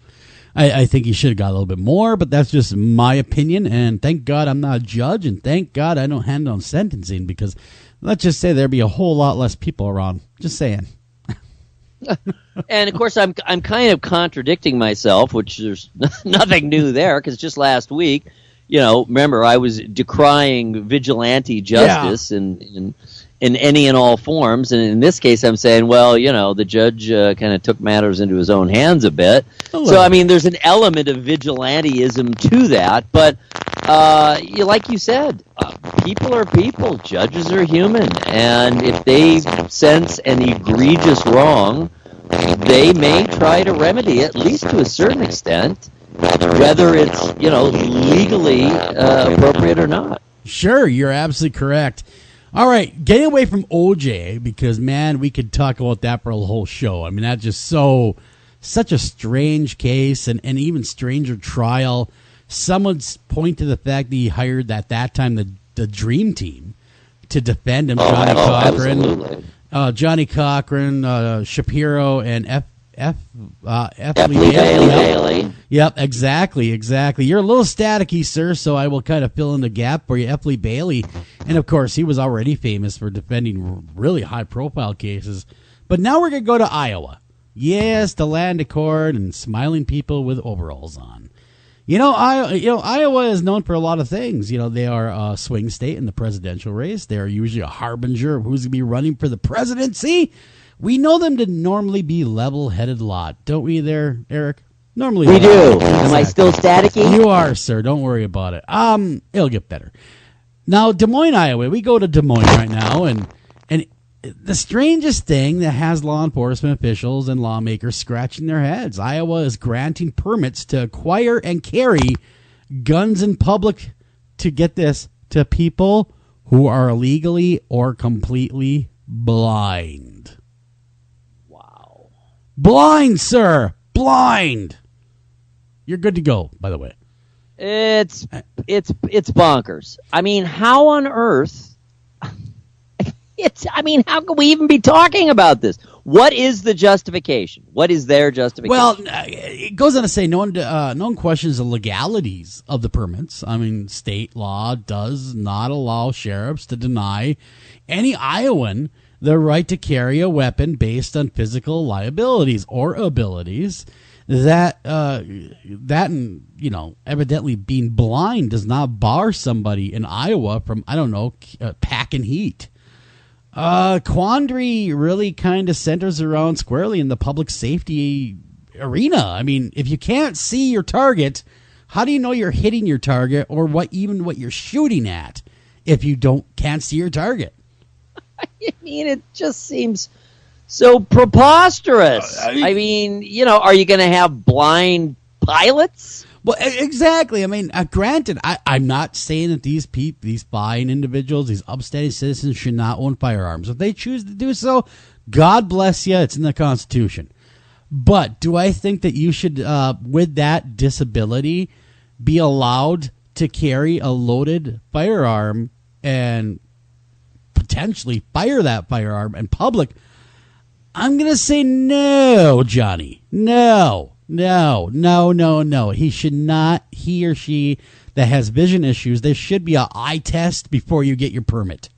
I think he should have got a little bit more, but that's just my opinion, and thank God I'm not a judge, and thank God I don't hand on sentencing, because let's just say there'd be a whole lot less people around. Just saying. And, of course, I'm kind of contradicting myself, which there's nothing new there, because just last week, remember, I was decrying vigilante justice in any and all forms, and in this case I'm saying, well, the judge kind of took matters into his own hands a bit. So, I mean, there's an element of vigilanteism to that, but like you said, people are people, judges are human, and if they sense an egregious wrong, they may try to remedy it, at least to a certain extent, whether it's, legally appropriate or not. Sure, you're absolutely correct. All right, getting away from OJ, because, man, we could talk about that for a whole show. I mean, that's just such a strange case, and even stranger trial. Someone's point to the fact that he hired at that time the Dream Team to defend him, Johnny Cochran, Shapiro, and F. Lee Bailey. Yep, exactly. You're a little staticky, sir, so I will kind of fill in the gap for you. F. Lee Bailey, and of course, he was already famous for defending really high-profile cases. But now we're going to go to Iowa. Yes, the land of corn and smiling people with overalls on. Iowa is known for a lot of things. They are a swing state in the presidential race. They are usually a harbinger of who's going to be running for the presidency. We know them to normally be level-headed lot, don't we there, Eric? Normally we do. Am I still staticky? You are, sir. Don't worry about it. It'll get better. Now, Des Moines, Iowa. We go to Des Moines right now, and the strangest thing that has law enforcement officials and lawmakers scratching their heads. Iowa is granting permits to acquire and carry guns in public, to get this, to people who are illegally or completely blind. Wow. Blind, sir. Blind. You're good to go, by the way. It's bonkers. I mean, how on earth... how can we even be talking about this? What is the justification? What is their justification? Well, it goes on to say no one questions the legalities of the permits. I mean, state law does not allow sheriffs to deny any Iowan the right to carry a weapon based on physical liabilities or abilities. That evidently being blind does not bar somebody in Iowa from, packing heat. Quandary really kind of centers around squarely in the public safety arena. I mean, if you can't see your target, how do you know you're hitting your target, or what you're shooting at if you can't see your target? I mean, it just seems so preposterous. I mean, are you going to have blind pilots? Well, exactly. I mean, granted, I'm not saying that these fine individuals, these upstanding citizens, should not own firearms. If they choose to do so, God bless you. It's in the Constitution. But do I think that you should, with that disability, be allowed to carry a loaded firearm and potentially fire that firearm in public? I'm going to say no, Johnny. No. He should not, he or she that has vision issues, there should be an eye test before you get your permit.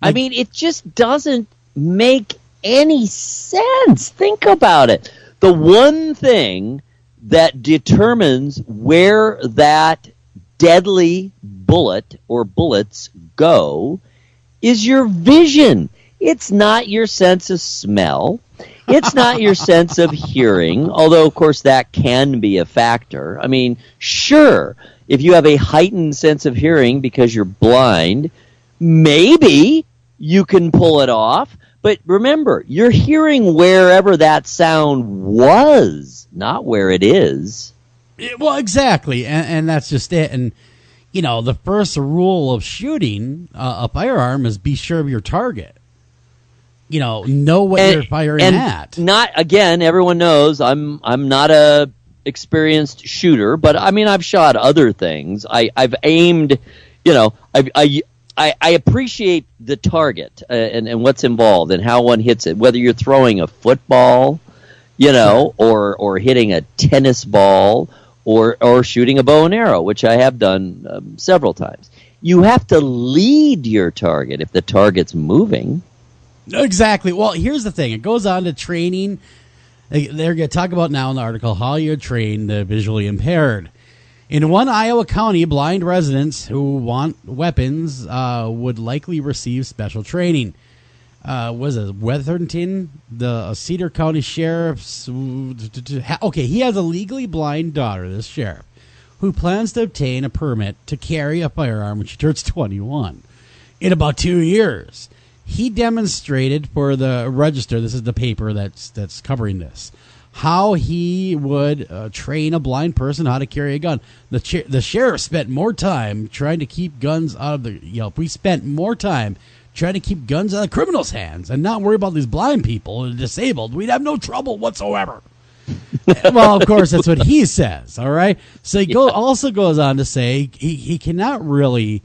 I mean, it just doesn't make any sense. Think about it. The one thing that determines where that deadly bullet or bullets go is your vision. It's not your sense of smell. It's not your sense of hearing, although, of course, that can be a factor. I mean, sure, if you have a heightened sense of hearing because you're blind, maybe you can pull it off. But remember, you're hearing wherever that sound was, not where it is. Well, exactly, and that's just it. And, you know, the first rule of shooting a firearm is be sure of your target. You know what you're firing at. Not, again, everyone knows I'm not a experienced shooter, but I mean, I've shot other things. I've aimed, you know, I appreciate the target and what's involved and how one hits it, whether you're throwing a football, you know, or hitting a tennis ball or shooting a bow and arrow, which I have done several times. You have to lead your target if the target's moving. Exactly. Well, here's the thing. It goes on to training. They're going to talk about now in the article how you train the visually impaired. In one Iowa county, blind residents who want weapons would likely receive special training. Was it Weatherton, the Cedar County Sheriff's? Okay, he has a legally blind daughter, this sheriff, who plans to obtain a permit to carry a firearm when she turns 21 in about 2 years. He demonstrated for the Register, this is the paper that's covering this, how he would train a blind person how to carry a gun. The sheriff spent more time trying to keep guns out of the, you know, if we spent more time trying to keep guns out of criminals' hands and not worry about these blind people and disabled, we'd have no trouble whatsoever. Well, of course, that's what he says, all right? So he also goes on to say he cannot really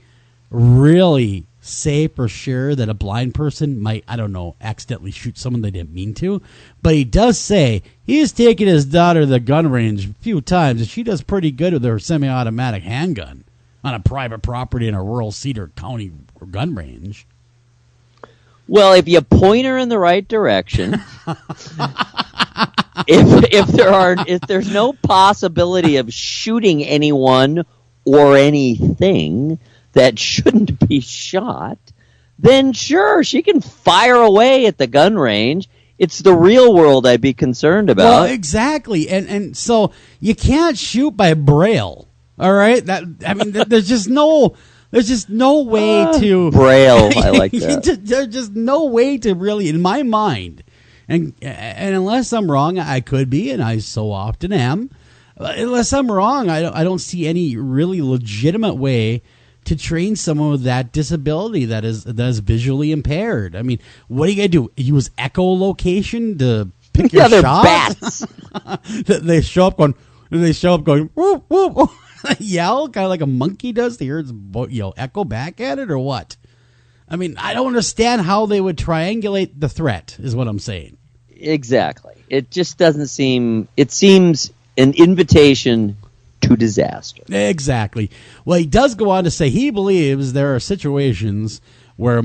say for sure that a blind person might, I don't know, accidentally shoot someone they didn't mean to. But he does say he's taken his daughter to the gun range a few times, and she does pretty good with her semi-automatic handgun on a private property in a rural Cedar County gun range. Well, if you point her in the right direction, if there's no possibility of shooting anyone or anything that shouldn't be shot, then sure, she can fire away at the gun range. It's the real world I'd be concerned about. Well, exactly. And so you can't shoot by braille. All right? There's just no way to braille. I like that. There's just no way to really, in my mind, and unless I'm wrong, I could be, and I so often am. Unless I'm wrong, I don't see any really legitimate way to train someone with that disability that is visually impaired. I mean, what are you going to do? Use echolocation to pick your shot? Bats. They show up going, whoop, whoop, yell, kind of like a monkey does to hear its echo back at it, or what? I mean, I don't understand how they would triangulate the threat, is what I'm saying. Exactly. It just doesn't seem, it seems an invitation to disaster. Exactly. Well, he does go on to say he believes there are situations where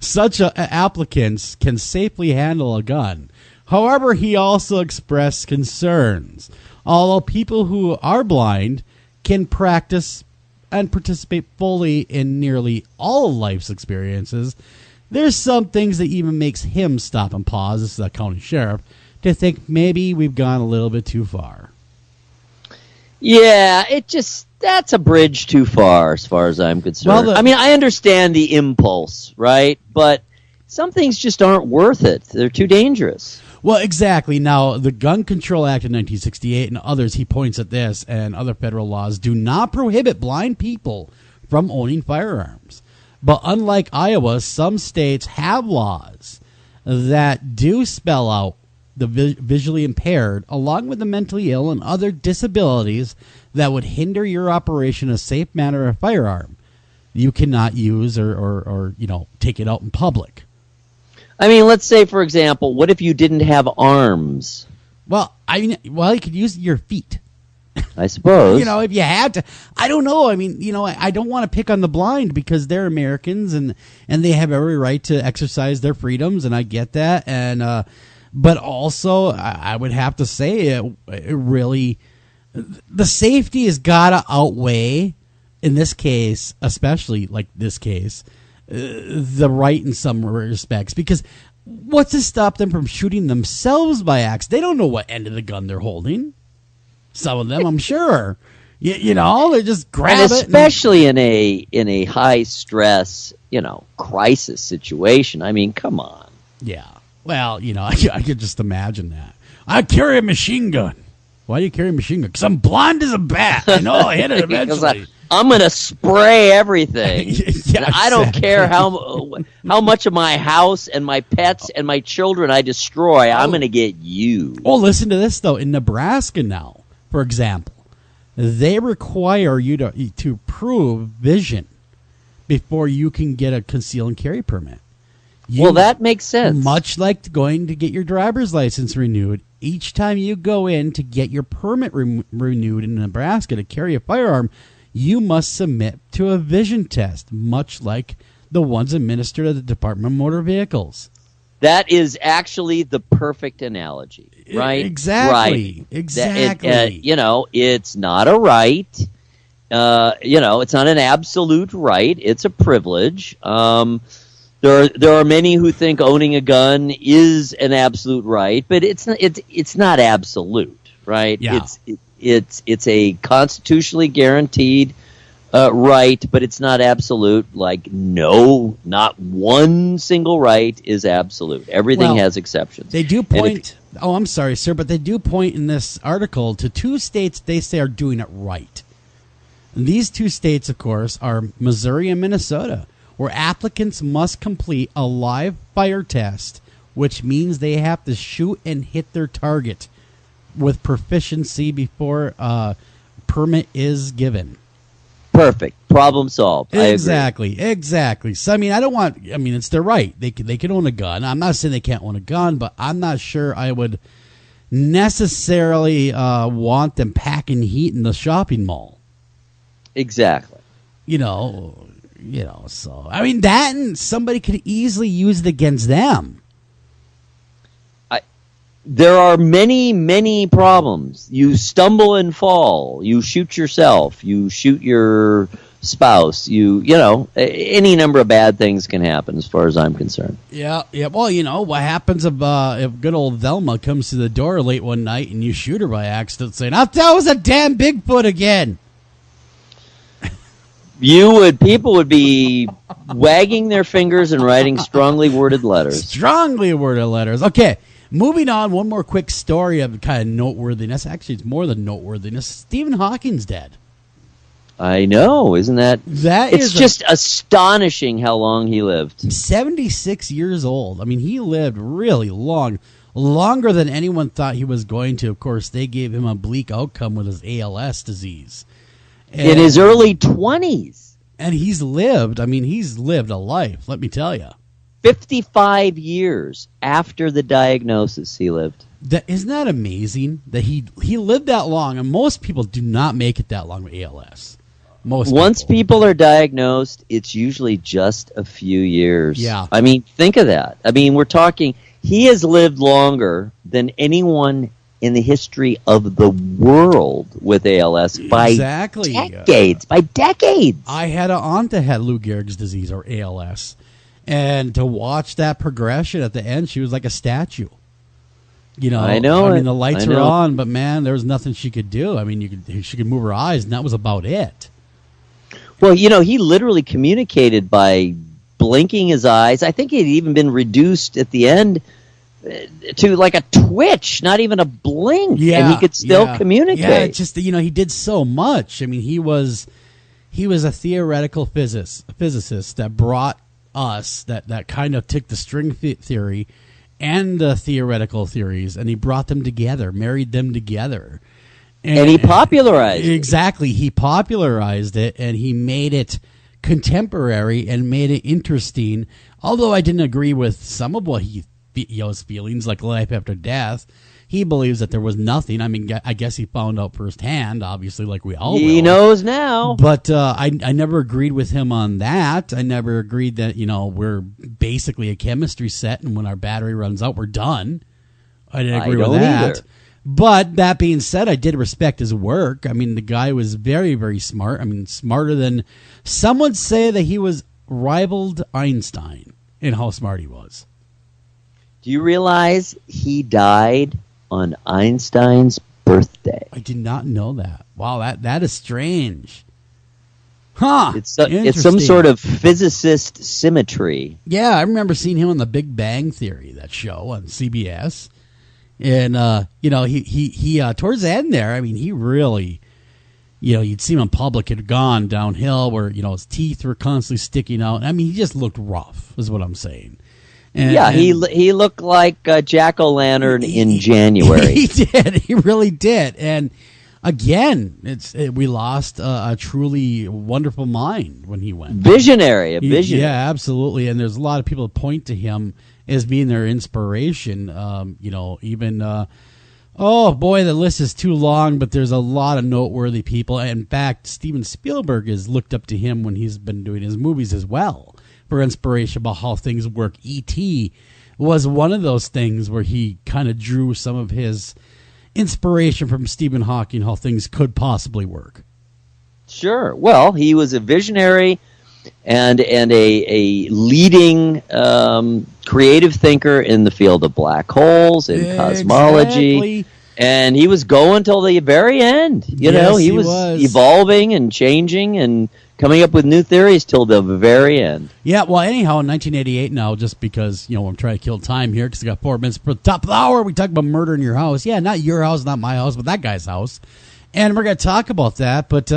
such applicants can safely handle a gun. However, he also expressed concerns. Although people who are blind can practice and participate fully in nearly all of life's experiences, there's some things that even makes him stop and pause, this is the county sheriff, to think maybe we've gone a little bit too far. Yeah, that's a bridge too far as I'm concerned. Well, I mean, I understand the impulse, right? But some things just aren't worth it. They're too dangerous. Well, exactly. Now, the Gun Control Act of 1968 and others, he points at this, and other federal laws do not prohibit blind people from owning firearms. But unlike Iowa, some states have laws that do spell out the visually impaired, along with the mentally ill and other disabilities that would hinder your operation in a safe manner of a firearm. You cannot use or take it out in public. I mean, let's say, for example, what if you didn't have arms? Well, you could use your feet. I suppose. If you had to. I don't know. I mean, I don't want to pick on the blind because they're Americans and they have every right to exercise their freedoms, and I get that. And but also, I would have to say it really, the safety has got to outweigh in this case, especially like this case, the right in some respects, because what's to stop them from shooting themselves by axe? They don't know what end of the gun they're holding. Some of them, I'm sure. You know, they just grab it. Especially in a high stress, crisis situation. I mean, come on. Yeah. Well, I could just imagine that. I carry a machine gun. Why do you carry a machine gun? Because I'm blind as a bat. I know I'll hit it eventually. I'm going to spray everything. Yeah, I don't care how much of my house and my pets and my children I destroy. I'm going to get you. Oh, listen to this, though. In Nebraska now, for example, they require you to prove vision before you can get a conceal and carry permit. Well, that makes sense. Much like going to get your driver's license renewed, each time you go in to get your permit renewed in Nebraska to carry a firearm, you must submit to a vision test, much like the ones administered at the Department of Motor Vehicles. That is actually the perfect analogy, right? Exactly. Right. Exactly. It's not a right. It's not an absolute right. It's a privilege. There are many who think owning a gun is an absolute right, but it's not absolute, right? Yeah. It's a constitutionally guaranteed right, but it's not absolute. Like, no, not one single right is absolute. Everything has exceptions. They do point. I'm sorry, sir, but they do point in this article to two states they say are doing it right. And these two states, of course, are Missouri and Minnesota, where applicants must complete a live fire test, which means they have to shoot and hit their target with proficiency before permit is given. Perfect. Problem solved. Exactly. So, it's their right. They can own a gun. I'm not saying they can't own a gun, but I'm not sure I would necessarily want them packing heat in the shopping mall. Exactly. So, that and somebody could easily use it against them. There are many, many problems. You stumble and fall. You shoot yourself. You shoot your spouse. Any number of bad things can happen as far as I'm concerned. Yeah. Well, what happens if good old Velma comes to the door late one night and you shoot her by accident saying, "Oh, that was a damn Bigfoot again." People would be wagging their fingers and writing strongly worded letters. Okay. Moving on, one more quick story of kind of noteworthiness. Actually, it's more than noteworthiness. Stephen Hawking's dead. I know, isn't that? It's just astonishing how long he lived. 76 years old. I mean, he lived really long, longer than anyone thought he was going to. Of course, they gave him a bleak outcome with his ALS disease. In his early 20s. And he's lived a life, let me tell you. 55 years after the diagnosis, he lived. Isn't that amazing that he lived that long? And most people do not make it that long with ALS. Once people are diagnosed, it's usually just a few years. Yeah. I mean, think of that. I mean, we're talking, he has lived longer than anyone in the history of the world with ALS by decades. By decades. I had an aunt that had Lou Gehrig's disease, or ALS. And to watch that progression at the end, she was like a statue. I know. I mean, the lights were on, but man, there was nothing she could do. I mean, she could move her eyes, and that was about it. Well, he literally communicated by blinking his eyes. I think he'd even been reduced at the end to like a twitch, not even a blink, and he could still communicate. Yeah, it's just he did so much. I mean, he was a theoretical physicist that brought us that kind of took the string theory and the theoretical theories, and he brought them together, married them together, and he popularized exactly. He popularized it, and he made it contemporary and made it interesting. Although I didn't agree with some of what his feelings, like life after death. He believes that there was nothing. I mean, I guess he found out firsthand, obviously, like we all He knows now. But I never agreed with him on that. I never agreed that, we're basically a chemistry set, and when our battery runs out, we're done. I didn't agree with that. Either. But that being said, I did respect his work. I mean, the guy was very, very smart. I mean, smarter than some would say that he was rivaled Einstein in how smart he was. Do you realize he died on Einstein's birthday? I did not know that. Wow, that is strange. Huh. It's some sort of physicist symmetry. Yeah, I remember seeing him on The Big Bang Theory, that show on CBS. And, he towards the end there, I mean, he really, you'd see him in public, had gone downhill where, his teeth were constantly sticking out. I mean, he just looked rough, is what I'm saying. And he looked like Jack-o'-lantern in January. He did. He really did. And again, we lost a truly wonderful mind when he went. Visionary. Yeah, absolutely. And there's a lot of people that point to him as being their inspiration. Oh boy, the list is too long, but there's a lot of noteworthy people. In fact, Steven Spielberg has looked up to him when he's been doing his movies as well for inspiration about how things work. E.T. was one of those things where he kind of drew some of his inspiration from Stephen Hawking, how things could possibly work. Sure. Well, he was a visionary and a leading creative thinker in the field of black holes and cosmology. And he was going till the very end. He was evolving and changing and coming up with new theories till the very end. Yeah, well, anyhow, in 1988 now, just because, I'm trying to kill time here because I got 4 minutes for the top of the hour, we talk about murder in your house. Yeah, not your house, not my house, but that guy's house. And we're going to talk about that. But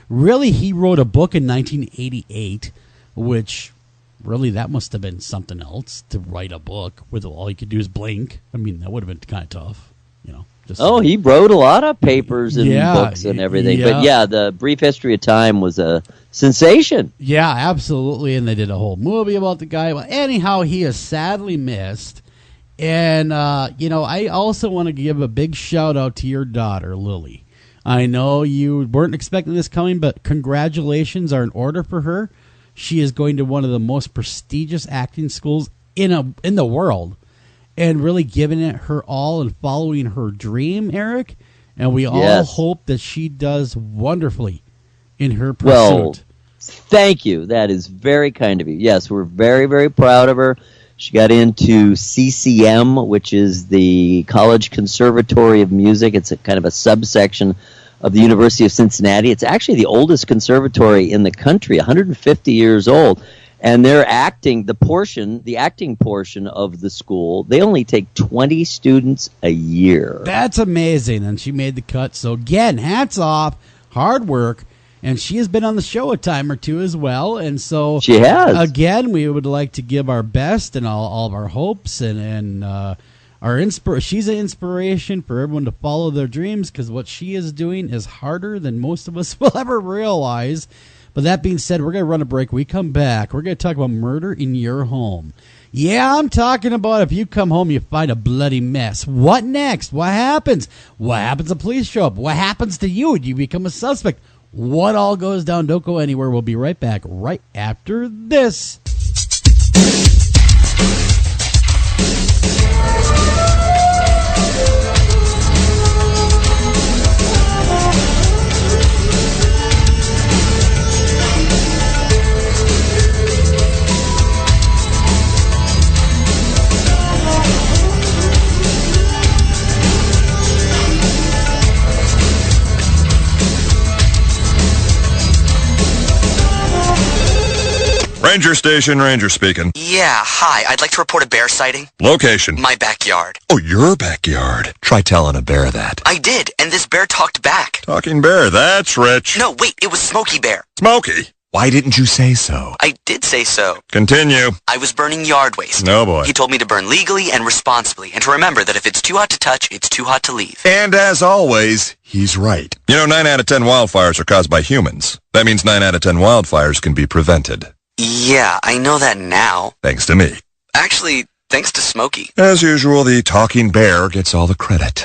really, he wrote a book in 1988, which really that must have been something else to write a book where all you could do is blink. I mean, that would have been kind of tough, he wrote a lot of papers and books and everything. Yeah. But the Brief History of Time was a sensation. Yeah, absolutely. And they did a whole movie about the guy. Well, anyhow, he is sadly missed. And, I also want to give a big shout out to your daughter, Lily. I know you weren't expecting this coming, but congratulations are in order for her. She is going to one of the most prestigious acting schools in the world. And really giving it her all and following her dream, Eric. And we all hope that she does wonderfully in her pursuit. Well, thank you. That is very kind of you. Yes, we're very, very proud of her. She got into CCM, which is the College Conservatory of Music. It's a kind of a subsection of the University of Cincinnati. It's actually the oldest conservatory in the country, 150 years old. And they're the acting portion of the school, they only take 20 students a year. That's amazing. And she made the cut. So again, hats off, hard work. And she has been on the show a time or two as well. And so she has. Again, we would like to give our best and all of our hopes and our she's an inspiration for everyone to follow their dreams, because what she is doing is harder than most of us will ever realize. But that being said, we're going to run a break. We come back. We're going to talk about murder in your home. Yeah, I'm talking about if you come home, you find a bloody mess. What next? What happens? What happens if police show up? What happens to you? Do you become a suspect? What all goes down? Don't go anywhere. We'll be right back right after this. Ranger Station, Ranger speaking. Yeah, hi. I'd like to report a bear sighting. Location. My backyard. Oh, your backyard. Try telling a bear that. I did, and this bear talked back. Talking bear, that's rich. No, wait, it was Smokey Bear. Smokey? Why didn't you say so? I did say so. Continue. I was burning yard waste. No, boy. He told me to burn legally and responsibly, and to remember that if it's too hot to touch, it's too hot to leave. And as always, he's right. 9 out of 10 wildfires are caused by humans. That means 9 out of 10 wildfires can be prevented. Yeah, I know that now. Thanks to me. Actually, thanks to Smokey. As usual, the talking bear gets all the credit.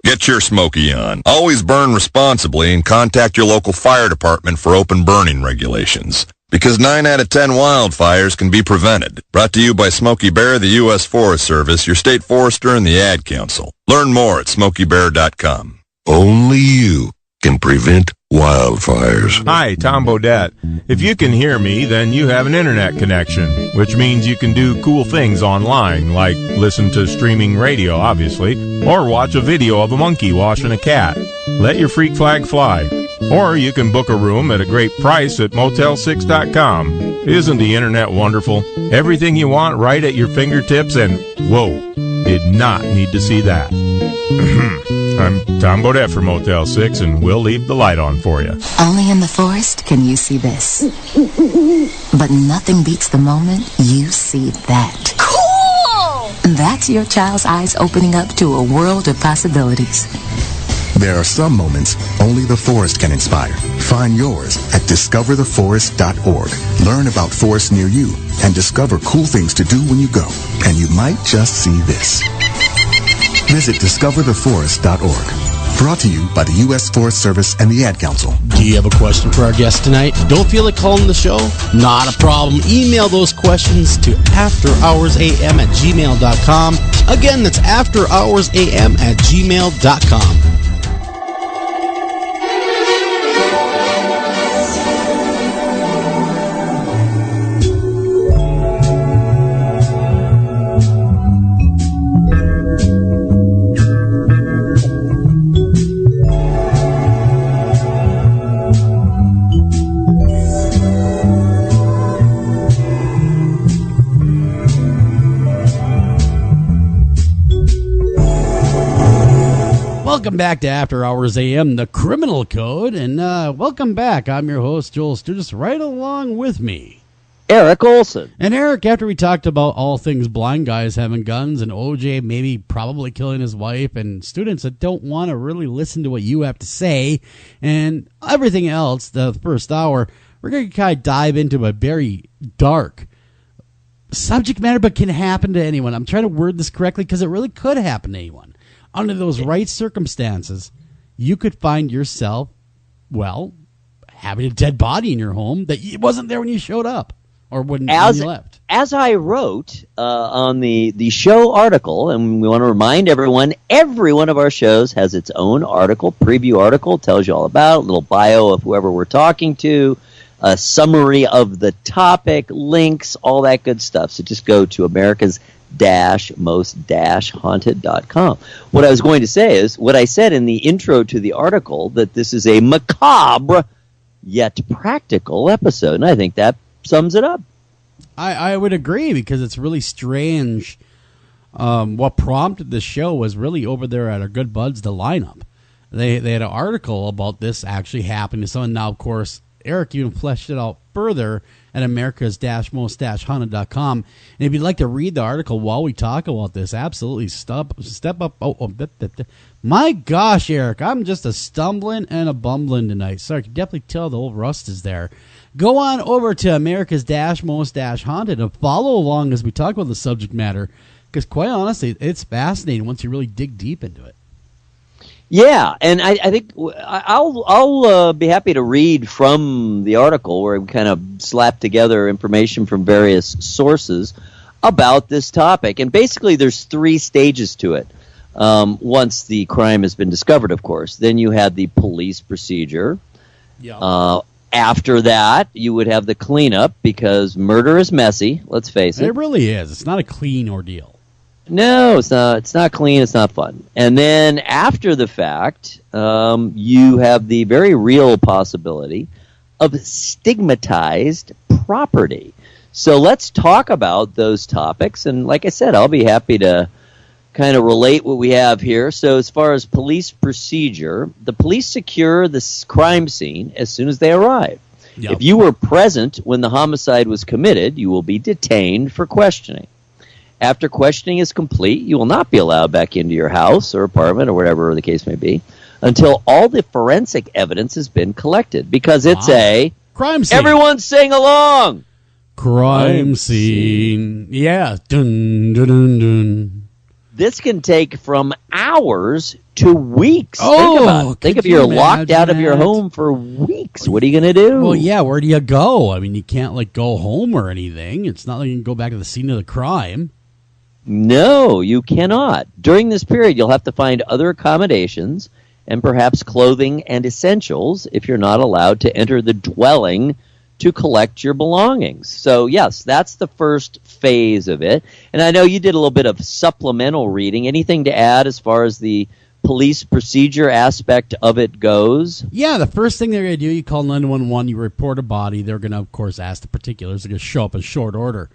Get your Smokey on. Always burn responsibly and contact your local fire department for open burning regulations. Because 9 out of 10 wildfires can be prevented. Brought to you by Smokey Bear, the U.S. Forest Service, your state forester, and the Ad Council. Learn more at smokeybear.com. Only you can prevent wildfires. Hi, Tom Bodette. If you can hear me, then you have an internet connection, which means you can do cool things online, like listen to streaming radio, obviously, or watch a video of a monkey washing a cat. Let your freak flag fly. Or you can book a room at a great price at Motel6.com. Isn't the internet wonderful? Everything you want right at your fingertips, and whoa, did not need to see that. I'm Tom Bodette for Motel 6, and we'll leave the light on for you. Only in the forest can you see this. But nothing beats the moment you see that. Cool! That's your child's eyes opening up to a world of possibilities. There are some moments only the forest can inspire. Find yours at discovertheforest.org. Learn about forests near you and discover cool things to do when you go. And you might just see this. Visit discovertheforest.org. Brought to you by the U.S. Forest Service and the Ad Council. Do you have a question for our guest tonight? Don't feel like calling the show? Not a problem. Email those questions to afterhoursam@gmail.com. Again, that's afterhoursam@gmail.com. Welcome back to After Hours AM, the Criminal Code, and welcome back. I'm your host, Joel Sturgis, right along with me, Eric Olsen. And Eric, after we talked about all things blind guys having guns and OJ maybe probably killing his wife and students that don't want to really listen to what you have to say and everything else, the first hour, we're going to kind of dive into a very dark subject matter, but can happen to anyone. I'm trying to word this correctly because it really could happen to anyone. Under those right circumstances, you could find yourself, well, having a dead body in your home that wasn't there when you showed up or when you left. As I wrote on the show article, and we want to remind everyone, every one of our shows has its own article, preview article, tells you all about, a little bio of whoever we're talking to, a summary of the topic, links, all that good stuff. So just go to America's-most-haunted.com. What I was going to say is what I said in the intro to the article, that this is a macabre yet practical episode, and I think that sums it up. I would agree, because it's really strange. What prompted this show was really over there at our good buds, the Lineup. They had an article about this actually happening to someone. Now, of course, Eric even fleshed it out further at America's-most-haunted.com. And if you'd like to read the article while we talk about this, absolutely step up. My gosh, Eric, I'm just a stumbling and a bumbling tonight. So I can definitely tell the old rust is there. Go on over to America's-most-haunted and follow along as we talk about the subject matter, because quite honestly, it's fascinating once you really dig deep into it. Yeah, and I think I'll be happy to read from the article where we kind of slap together information from various sources about this topic. And basically there's 3 stages to it. Once the crime has been discovered, of course. Then you have the police procedure. Yeah. After that, you would have the cleanup, because murder is messy, let's face it. It really is. It's not a clean ordeal. No, it's not. It's not clean. It's not fun. And then after the fact, you have the very real possibility of stigmatized property. So let's talk about those topics. And like I said, I'll be happy to kind of relate what we have here. So as far as police procedure, the police secure the crime scene as soon as they arrive. Yep. If you were present when the homicide was committed, you will be detained for questioning. After questioning is complete, you will not be allowed back into your house or apartment or whatever the case may be until all the forensic evidence has been collected, because it's a crime scene. Everyone sing along. Crime scene. Yeah. Dun, dun, dun, dun. This can take from hours to weeks. Oh, think about it. Think if you're locked out of your that? home for weeks. What are you going to do? Well, yeah, where do you go? I mean, you can't, like, go home or anything. It's not like you can go back to the scene of the crime. No, you cannot. During this period, you'll have to find other accommodations and perhaps clothing and essentials if you're not allowed to enter the dwelling to collect your belongings. So, yes, that's the first phase of it. And I know you did a little bit of supplemental reading. Anything to add as far as the police procedure aspect of it goes? Yeah, the first thing they're going to do, you call 911, you report a body. They're going to, of course, ask the particulars. They're going to show up in short order.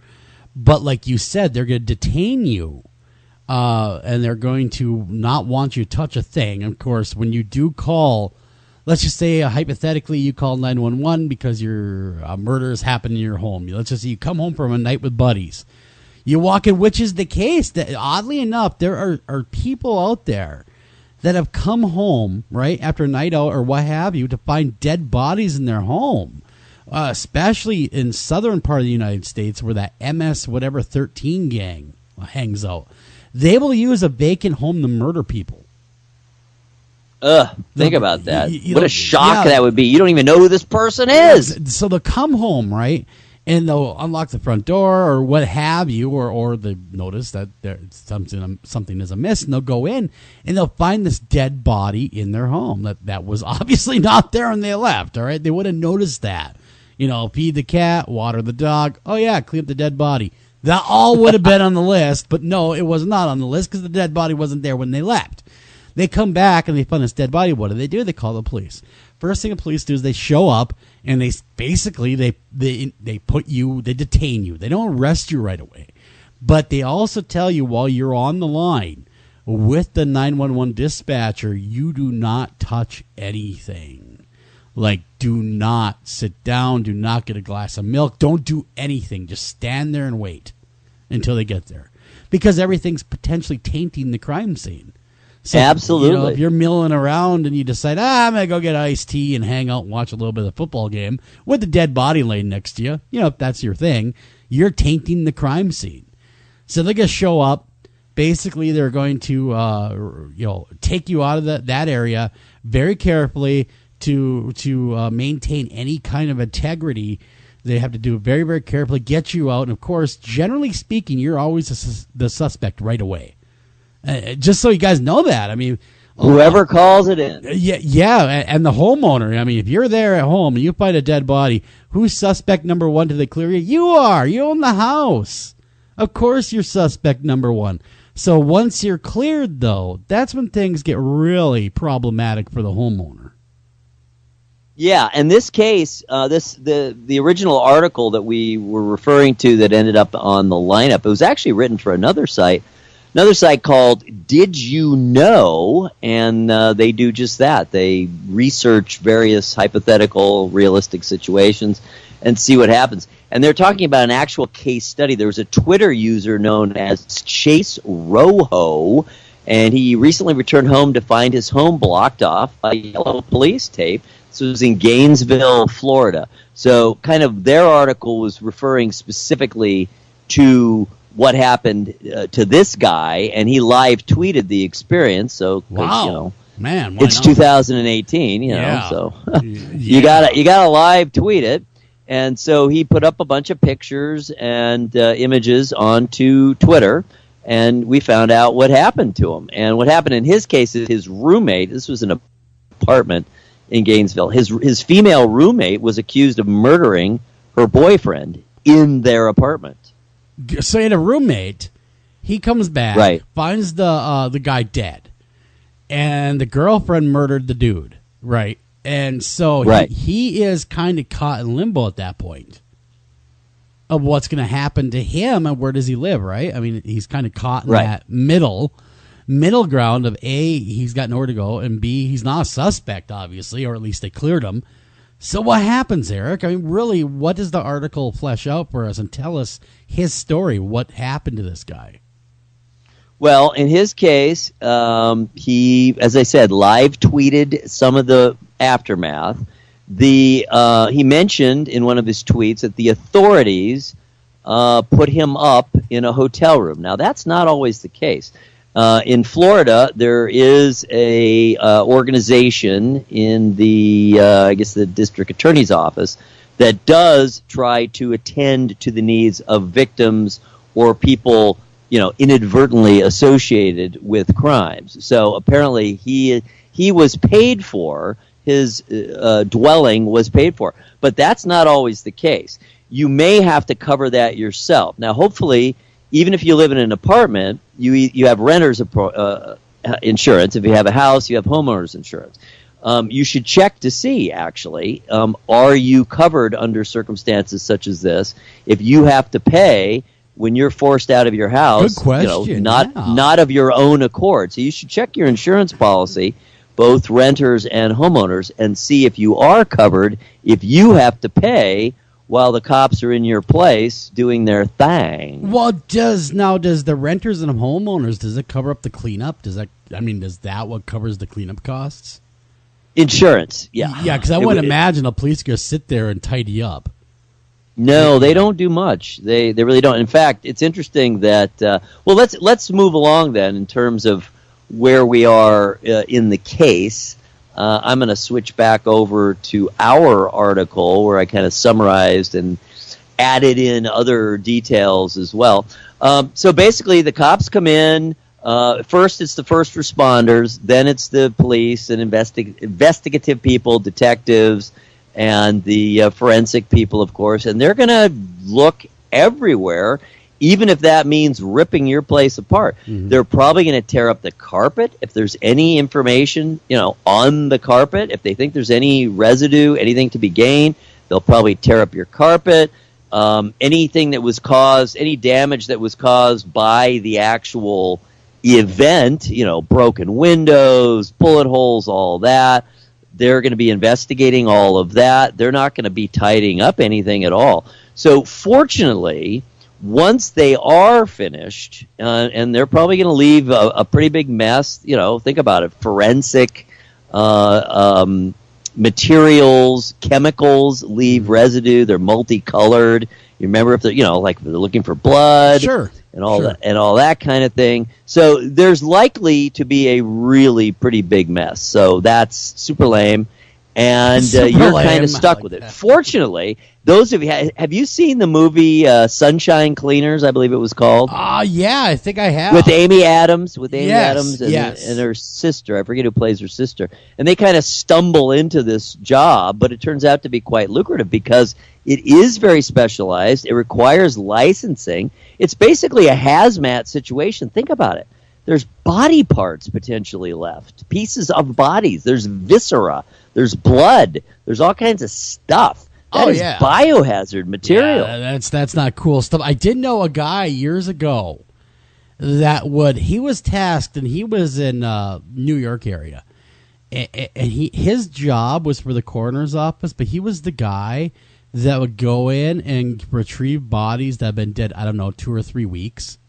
But like you said, they're going to detain you. And they're going to not want you to touch a thing. Of course, when you do call, let's just say hypothetically you call 911 because your murder has happened in your home. Let's just say you come home from a night with buddies. You walk in, which is the case. That oddly enough, there are people out there that have come home, right, after a night out or what have you, to find dead bodies in their home, especially in southern part of the United States where that MS whatever 13 gang hangs out. They will use a vacant home to murder people. Think about that. What a shock that would be. You don't even know who this person is. So they'll come home, right, and they'll unlock the front door or what have you, or they notice that something is amiss, and they'll go in and they'll find this dead body in their home that was obviously not there when they left. All right, they would have noticed that. You know, feed the cat, water the dog. Oh yeah, clean up the dead body. That all would have been on the list, but no, it was not on the list because the dead body wasn't there when they left. They come back and they find this dead body. What do? They call the police. First thing the police do is they show up and they basically they detain you. They don't arrest you right away, but they also tell you while you're on the line with the 911 dispatcher, you do not touch anything. Like, do not sit down, do not get a glass of milk, don't do anything. Just stand there and wait until they get there. Because everything's potentially tainting the crime scene. So, absolutely. You know, if you're milling around and you decide, I'm going to go get iced tea and hang out and watch a little bit of the football game with the dead body laying next to you, you know, if that's your thing, you're tainting the crime scene. So they're going to show up. Basically, they're going to, take you out of that area very carefully. To maintain any kind of integrity, they have to do it very, very carefully, get you out. And, of course, generally speaking, you're always the suspect right away. Just so you guys know that. I mean, whoever calls it in. Yeah, and the homeowner. I mean, if you're there at home and you find a dead body, who's suspect number one to the clear you? You are. You own the house. Of course you're suspect number one. So once you're cleared, though, that's when things get really problematic for the homeowner. Yeah, in this case, the original article that we were referring to that ended up on the lineup, it was actually written for another site called Did You Know? And they do just that. They research various hypothetical, realistic situations and see what happens. And they're talking about an actual case study. There was a Twitter user known as Chase Rojo, and he recently returned home to find his home blocked off by yellow police tape. This was in Gainesville, Florida. So kind of their article was referring specifically to what happened to this guy, and he live tweeted the experience. So, wow. You know, man, it's 2018, you know, so you gotta live tweet it. And so he put up a bunch of pictures and images onto Twitter, and we found out what happened to him. And what happened in his case is his roommate, this was an apartment in Gainesville, his female roommate was accused of murdering her boyfriend in their apartment. So he had a roommate. He comes back, right, finds the guy dead, and the girlfriend murdered the dude, right? And so he is kind of caught in limbo at that point of what's going to happen to him and where does he live, right? I mean, he's kind of caught in that middle ground of A, he's got nowhere to go, and B, he's not a suspect, obviously, or at least they cleared him. So what happens, Eric? I mean, really, what does the article flesh out for us and tell us his story? What happened to this guy? Well, in his case, he, as I said, live tweeted some of the aftermath. He mentioned in one of his tweets that the authorities put him up in a hotel room. Now, that's not always the case. In Florida, there is a organization in the, I guess, the district attorney's office that does try to attend to the needs of victims or people, inadvertently associated with crimes. So apparently he was paid for, his dwelling was paid for. But that's not always the case. You may have to cover that yourself. Now, hopefully, even if you live in an apartment, you have renter's insurance. If you have a house, you have homeowner's insurance. You should check to see, actually, are you covered under circumstances such as this? If you have to pay when you're forced out of your house, good question, not of your own accord. So you should check your insurance policy, both renters and homeowners, and see if you are covered if you have to pay while the cops are in your place doing their thing. Well, does the renters and homeowners, does it cover up the cleanup? Is that what covers the cleanup costs? Insurance, yeah. Yeah, because I wouldn't imagine the police going to sit there and tidy up. No, they don't do much. They really don't. In fact, it's interesting that let's move along then in terms of where we are in the case. I'm going to switch back over to our article where I kind of summarized and added in other details as well. So basically, the cops come in. First, it's the first responders. Then it's the police and investigative people, detectives, and the forensic people, of course. And they're going to look everywhere, even if that means ripping your place apart. Mm-hmm. They're probably going to tear up the carpet if there's any information, on the carpet. If they think there's any residue, anything to be gained, they'll probably tear up your carpet. Anything that was caused, any damage that was caused by the actual event, broken windows, bullet holes, all that. They're going to be investigating all of that. They're not going to be tidying up anything at all. So fortunately, once they are finished, and they're probably going to leave a pretty big mess, think about it, forensic materials, chemicals leave residue. They're multicolored. You remember if they're, if they're looking for blood, sure, and all that kind of thing. So there's likely to be a really pretty big mess. So that's super lame, and you're kind of stuck with it. Fortunately, those of you, have you seen the movie Sunshine Cleaners? I believe it was called. Yeah, I think I have. With Amy Adams, Yes, and her sister. I forget who plays her sister. And they kind of stumble into this job, but it turns out to be quite lucrative because it is very specialized. It requires licensing. It's basically a hazmat situation. Think about it. There's body parts potentially left, pieces of bodies. There's viscera. There's blood. There's all kinds of stuff. That is biohazard material. Yeah, that's not cool stuff. I did know a guy years ago that he was tasked, and he was in New York area, and his job was for the coroner's office, but he was the guy that would go in and retrieve bodies that have been dead, 2 or 3 weeks.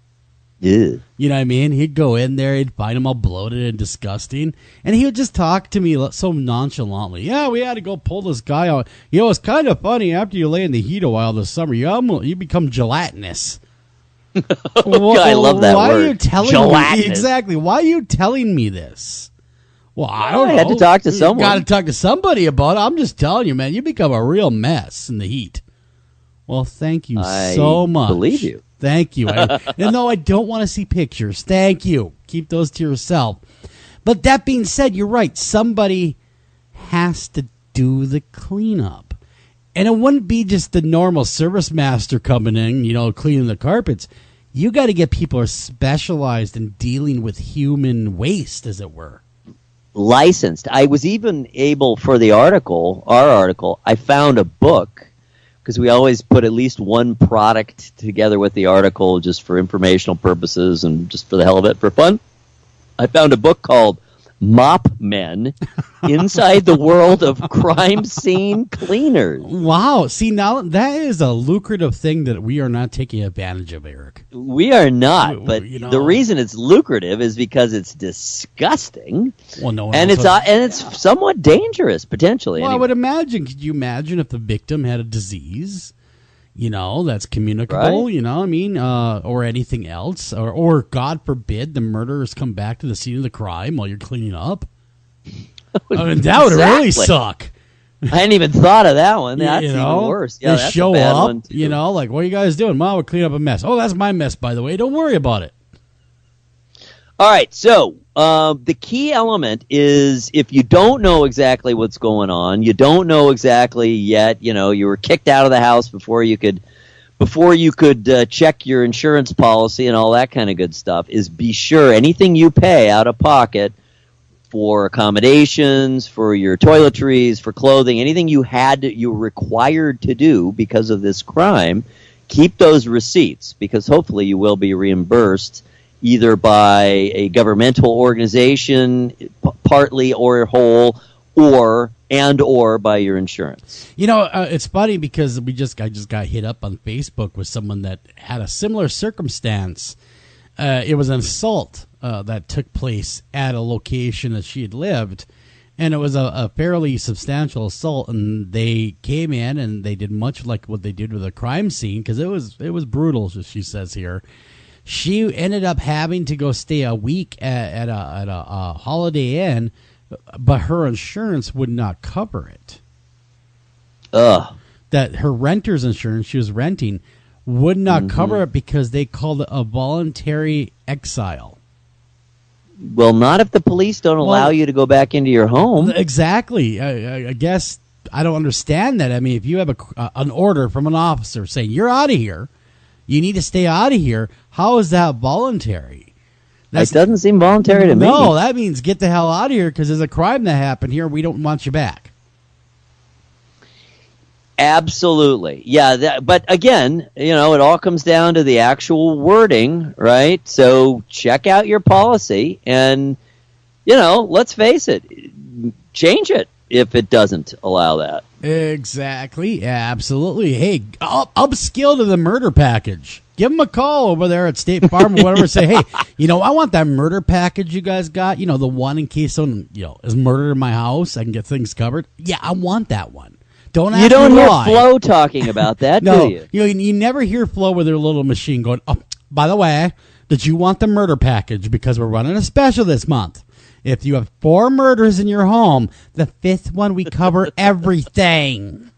Yeah. You know what I mean? He'd go in there, he'd find them all bloated and disgusting, and he would just talk to me so nonchalantly. Yeah, we had to go pull this guy out. It's kind of funny, after you lay in the heat a while this summer, you become gelatinous. I love that why word. Are you telling gelatinous. Me exactly? Why are you telling me this? Well, I don't know. I had to talk to someone. Got to talk to somebody about it. I'm just telling you, man, you become a real mess in the heat. Well, thank you so much. I believe you. Thank you. No, I don't want to see pictures. Thank you. Keep those to yourself. But that being said, you're right. Somebody has to do the cleanup. And it wouldn't be just the normal service master coming in, cleaning the carpets. You got to get people who are specialized in dealing with human waste, as it were. Licensed. I was even able, for our article, I found a book, because we always put at least one product together with the article just for informational purposes and just for the hell of it, for fun. I found a book called Mop Men, Inside the World of Crime Scene Cleaners. Wow. See, now that is a lucrative thing that we are not taking advantage of, Eric. We are not, but the reason it's lucrative is because it's disgusting. Well, no, and it's somewhat dangerous, potentially. Well, anyway. I would imagine. Could you imagine if the victim had a disease? that's communicable, Right. or anything else, or God forbid the murderers come back to the scene of the crime while you're cleaning up. I mean, that would really suck. I hadn't even thought of that one. That's even worse. Yeah, they that's show a bad up, one too. like, what are you guys doing? Mom, we're cleaning up a mess. Oh, that's my mess, by the way. Don't worry about it. All right, so the key element is if you don't know exactly what's going on, you don't know exactly yet, you were kicked out of the house before you could check your insurance policy and all that kind of good stuff, is be sure anything you pay out of pocket for accommodations, for your toiletries, for clothing, anything you were required to do because of this crime, keep those receipts, because hopefully you will be reimbursed either by a governmental organization, partly or whole, or by your insurance. It's funny because I just got hit up on Facebook with someone that had a similar circumstance. It was an assault that took place at a location that she had lived, and it was a fairly substantial assault. And they came in and they did much like what they did with a crime scene, because it was brutal, as she says here. She ended up having to go stay a week at a Holiday Inn, but her insurance would not cover it. That her renter's insurance, she was renting, would not cover it because they called it a voluntary exile. Well, not if the police don't allow you to go back into your home. Exactly. I guess I don't understand that. I mean, if you have an order from an officer saying you're out of here, you need to stay out of here, how is that voluntary? It doesn't seem voluntary to me. No, that means get the hell out of here because there's a crime that happened here. We don't want you back. Absolutely. Yeah, but again, it all comes down to the actual wording, right? So check out your policy and, let's face it, change it if it doesn't allow that. Exactly. Absolutely. Hey, upskill to the murder package. Give them a call over there at State Farm or whatever. Say, hey, I want that murder package you guys got. The one in case someone, is murdered in my house. I can get things covered. Yeah, I want that one. Don't ask You don't me hear why. Flo talking about that, No, do you? You never hear Flo with her little machine going, oh, by the way, did you want the murder package? Because we're running a special this month. If you have 4 murders in your home, the 5th one, we cover everything.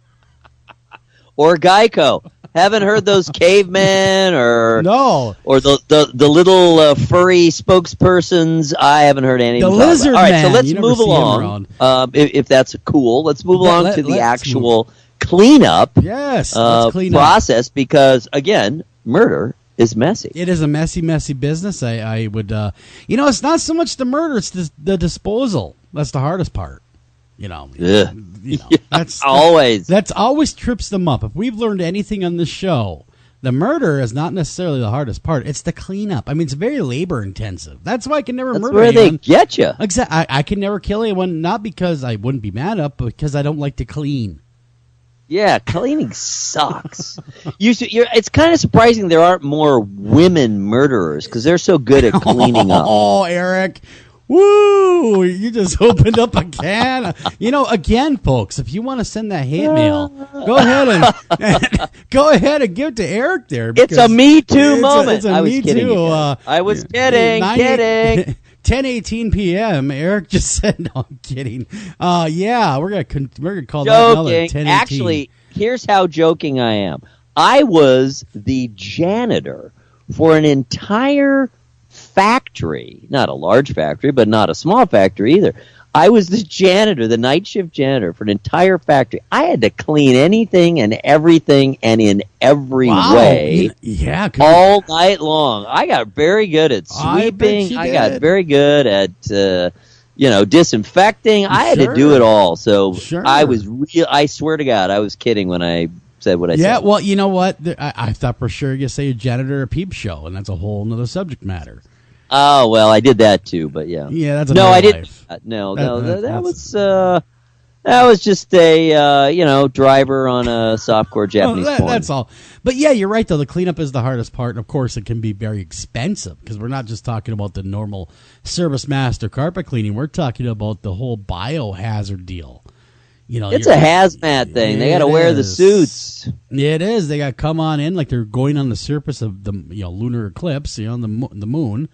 Or Geico. Haven't heard those cavemen or the little furry spokespersons. I haven't heard anything. The lizard man. All right, man. so let's move along. If that's cool, let's move along to the actual cleanup. Yes, let's clean process because again, murder is messy. It is a messy, messy business. I would, it's not so much the murder; it's the disposal. That's the hardest part. That's always trips them up. If we've learned anything on this show, the murder is not necessarily the hardest part. It's the cleanup. I mean, it's very labor intensive. That's why I can never murder where anyone. They get you. Exactly. I can never kill anyone, not because I wouldn't be mad up, but because I don't like to clean. Yeah, cleaning sucks. It's kind of surprising there aren't more women murderers because they're so good at cleaning up. Oh, Eric. Woo! You just opened up a can. Again, folks, if you want to send that hate mail, go ahead and give it to Eric there. It's a Me Too moment. I was kidding. I was kidding. 10:18 p.m. Eric just said, "No, I'm kidding." Yeah, we're gonna call that another 10:18. Actually, here's how joking I am. I was the janitor for an entire factory, not a large factory, but not a small factory either. I was the janitor, the night shift janitor for an entire factory. I had to clean anything and everything and in every way all night long. I got very good at sweeping. I got very good at disinfecting. I had to do it all. So I was I swear to God, I was kidding when I said what I said. Yeah, well, you know what? I thought for sure you'd say a janitor or peep show, and that's a whole nother subject matter. Oh, well, I did that too, but yeah. Yeah, that's I didn't. That was just a driver on a softcore Japanese porn. That's all. But yeah, you're right though. The cleanup is the hardest part, and of course, it can be very expensive because we're not just talking about the normal Service Master carpet cleaning. We're talking about the whole biohazard deal. It's a hazmat thing. They got to wear the suits. Yeah, it is. They got to come on in like they're going on the surface of the lunar eclipse, on the moon,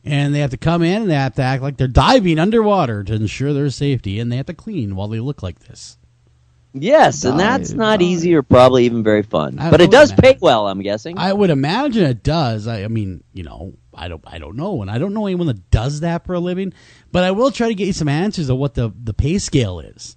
and they have to come in and they have to act like they're diving underwater to ensure their safety, and they have to clean while they look like this. Yes, and that's not easy or probably even very fun. But it does pay well, I'm guessing. I would imagine it does. I mean, I don't know, and I don't know anyone that does that for a living. But I will try to get you some answers of what the pay scale is.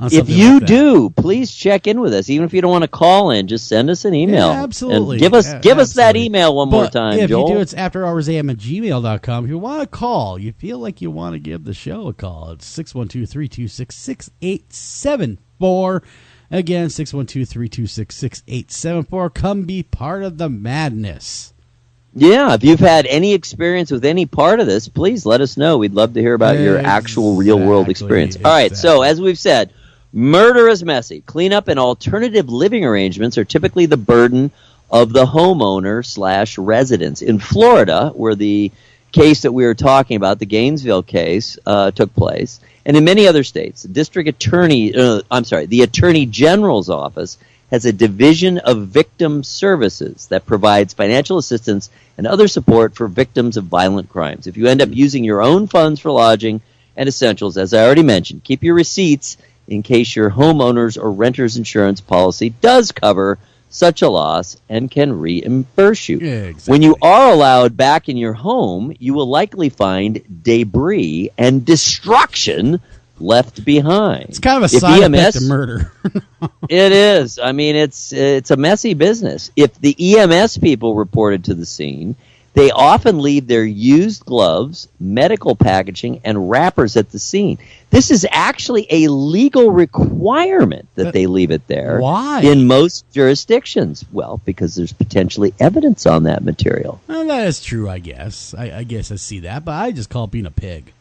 If you do, please check in with us. Even if you don't want to call in, just send us an email. Yeah, absolutely. And give us that email one more time, if Joel. you do, it's afterhoursam@gmail.com. If you want to call, you feel like you want to give the show a call, it's 612-326-6874. Again, 612-326-6874. Come be part of the madness. Yeah, if you've had any experience with any part of this, please let us know. We'd love to hear about your actual real-world experience. All right, so as we've said, murder is messy. Cleanup and alternative living arrangements are typically the burden of the homeowner/residents. In Florida, where the case that we were talking about, the Gainesville case, took place, and in many other states, the Attorney General's office has a division of victim services that provides financial assistance and other support for victims of violent crimes. If you end up using your own funds for lodging and essentials, as I already mentioned, keep your receipts in case your homeowner's or renter's insurance policy does cover such a loss and can reimburse you. Yeah, exactly. When you are allowed back in your home, you will likely find debris and destruction left behind. It's kind of a side effect of murder. It is. I mean, it's a messy business. If the EMS people reported to the scene, they often leave their used gloves, medical packaging, and wrappers at the scene. This is actually a legal requirement that they leave it there. Why? In most jurisdictions. Well, because there's potentially evidence on that material. Well, that is true, I guess. I guess I see that, but I just call it being a pig.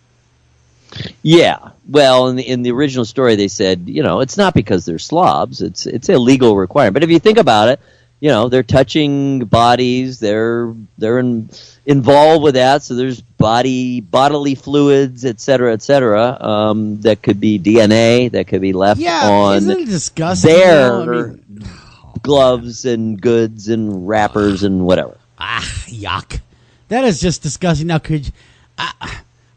Yeah, well, in the original story, they said, it's not because they're slobs. It's a legal requirement. But if you think about it, they're touching bodies. They're involved with that. So there's bodily fluids, et cetera, that could be DNA that could be left on isn't it disgusting? Their gloves and goods and wrappers and whatever. Yuck! That is just disgusting. Now,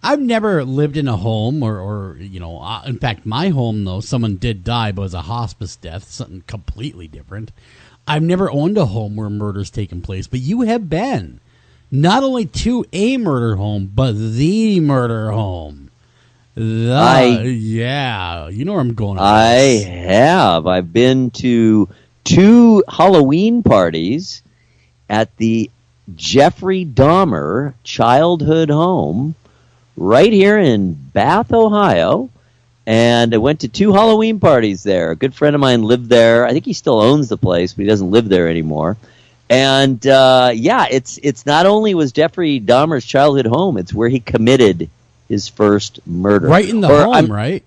I've never lived in a home or in fact, my home, though, someone did die, but it was a hospice death, something completely different. I've never owned a home where murder's taken place, but you have been. Not only to a murder home, but the murder home. Yeah, you know where I'm going. I have. I've been to 2 Halloween parties at the Jeffrey Dahmer childhood home right here in Bath, Ohio, and I went to 2 Halloween parties there. A good friend of mine lived there. I think he still owns the place, but he doesn't live there anymore. And it's not only was Jeffrey Dahmer's childhood home, it's where he committed his first murder. Right in the home, right?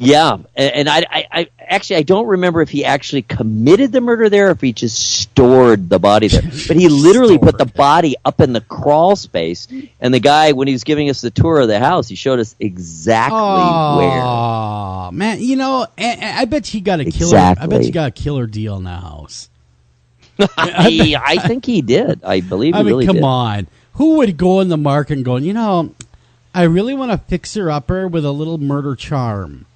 Yeah, and I actually don't remember if he actually committed the murder there or if he just stored the body there. But he literally put the body up in the crawl space, and the guy, when he was giving us the tour of the house, he showed us exactly where. Oh man, I bet he got a killer. I bet you got a killer deal in the house. I think he did. I believe he really did. Come on, who would go in the market and go, I really want a fixer-upper with a little murder charm?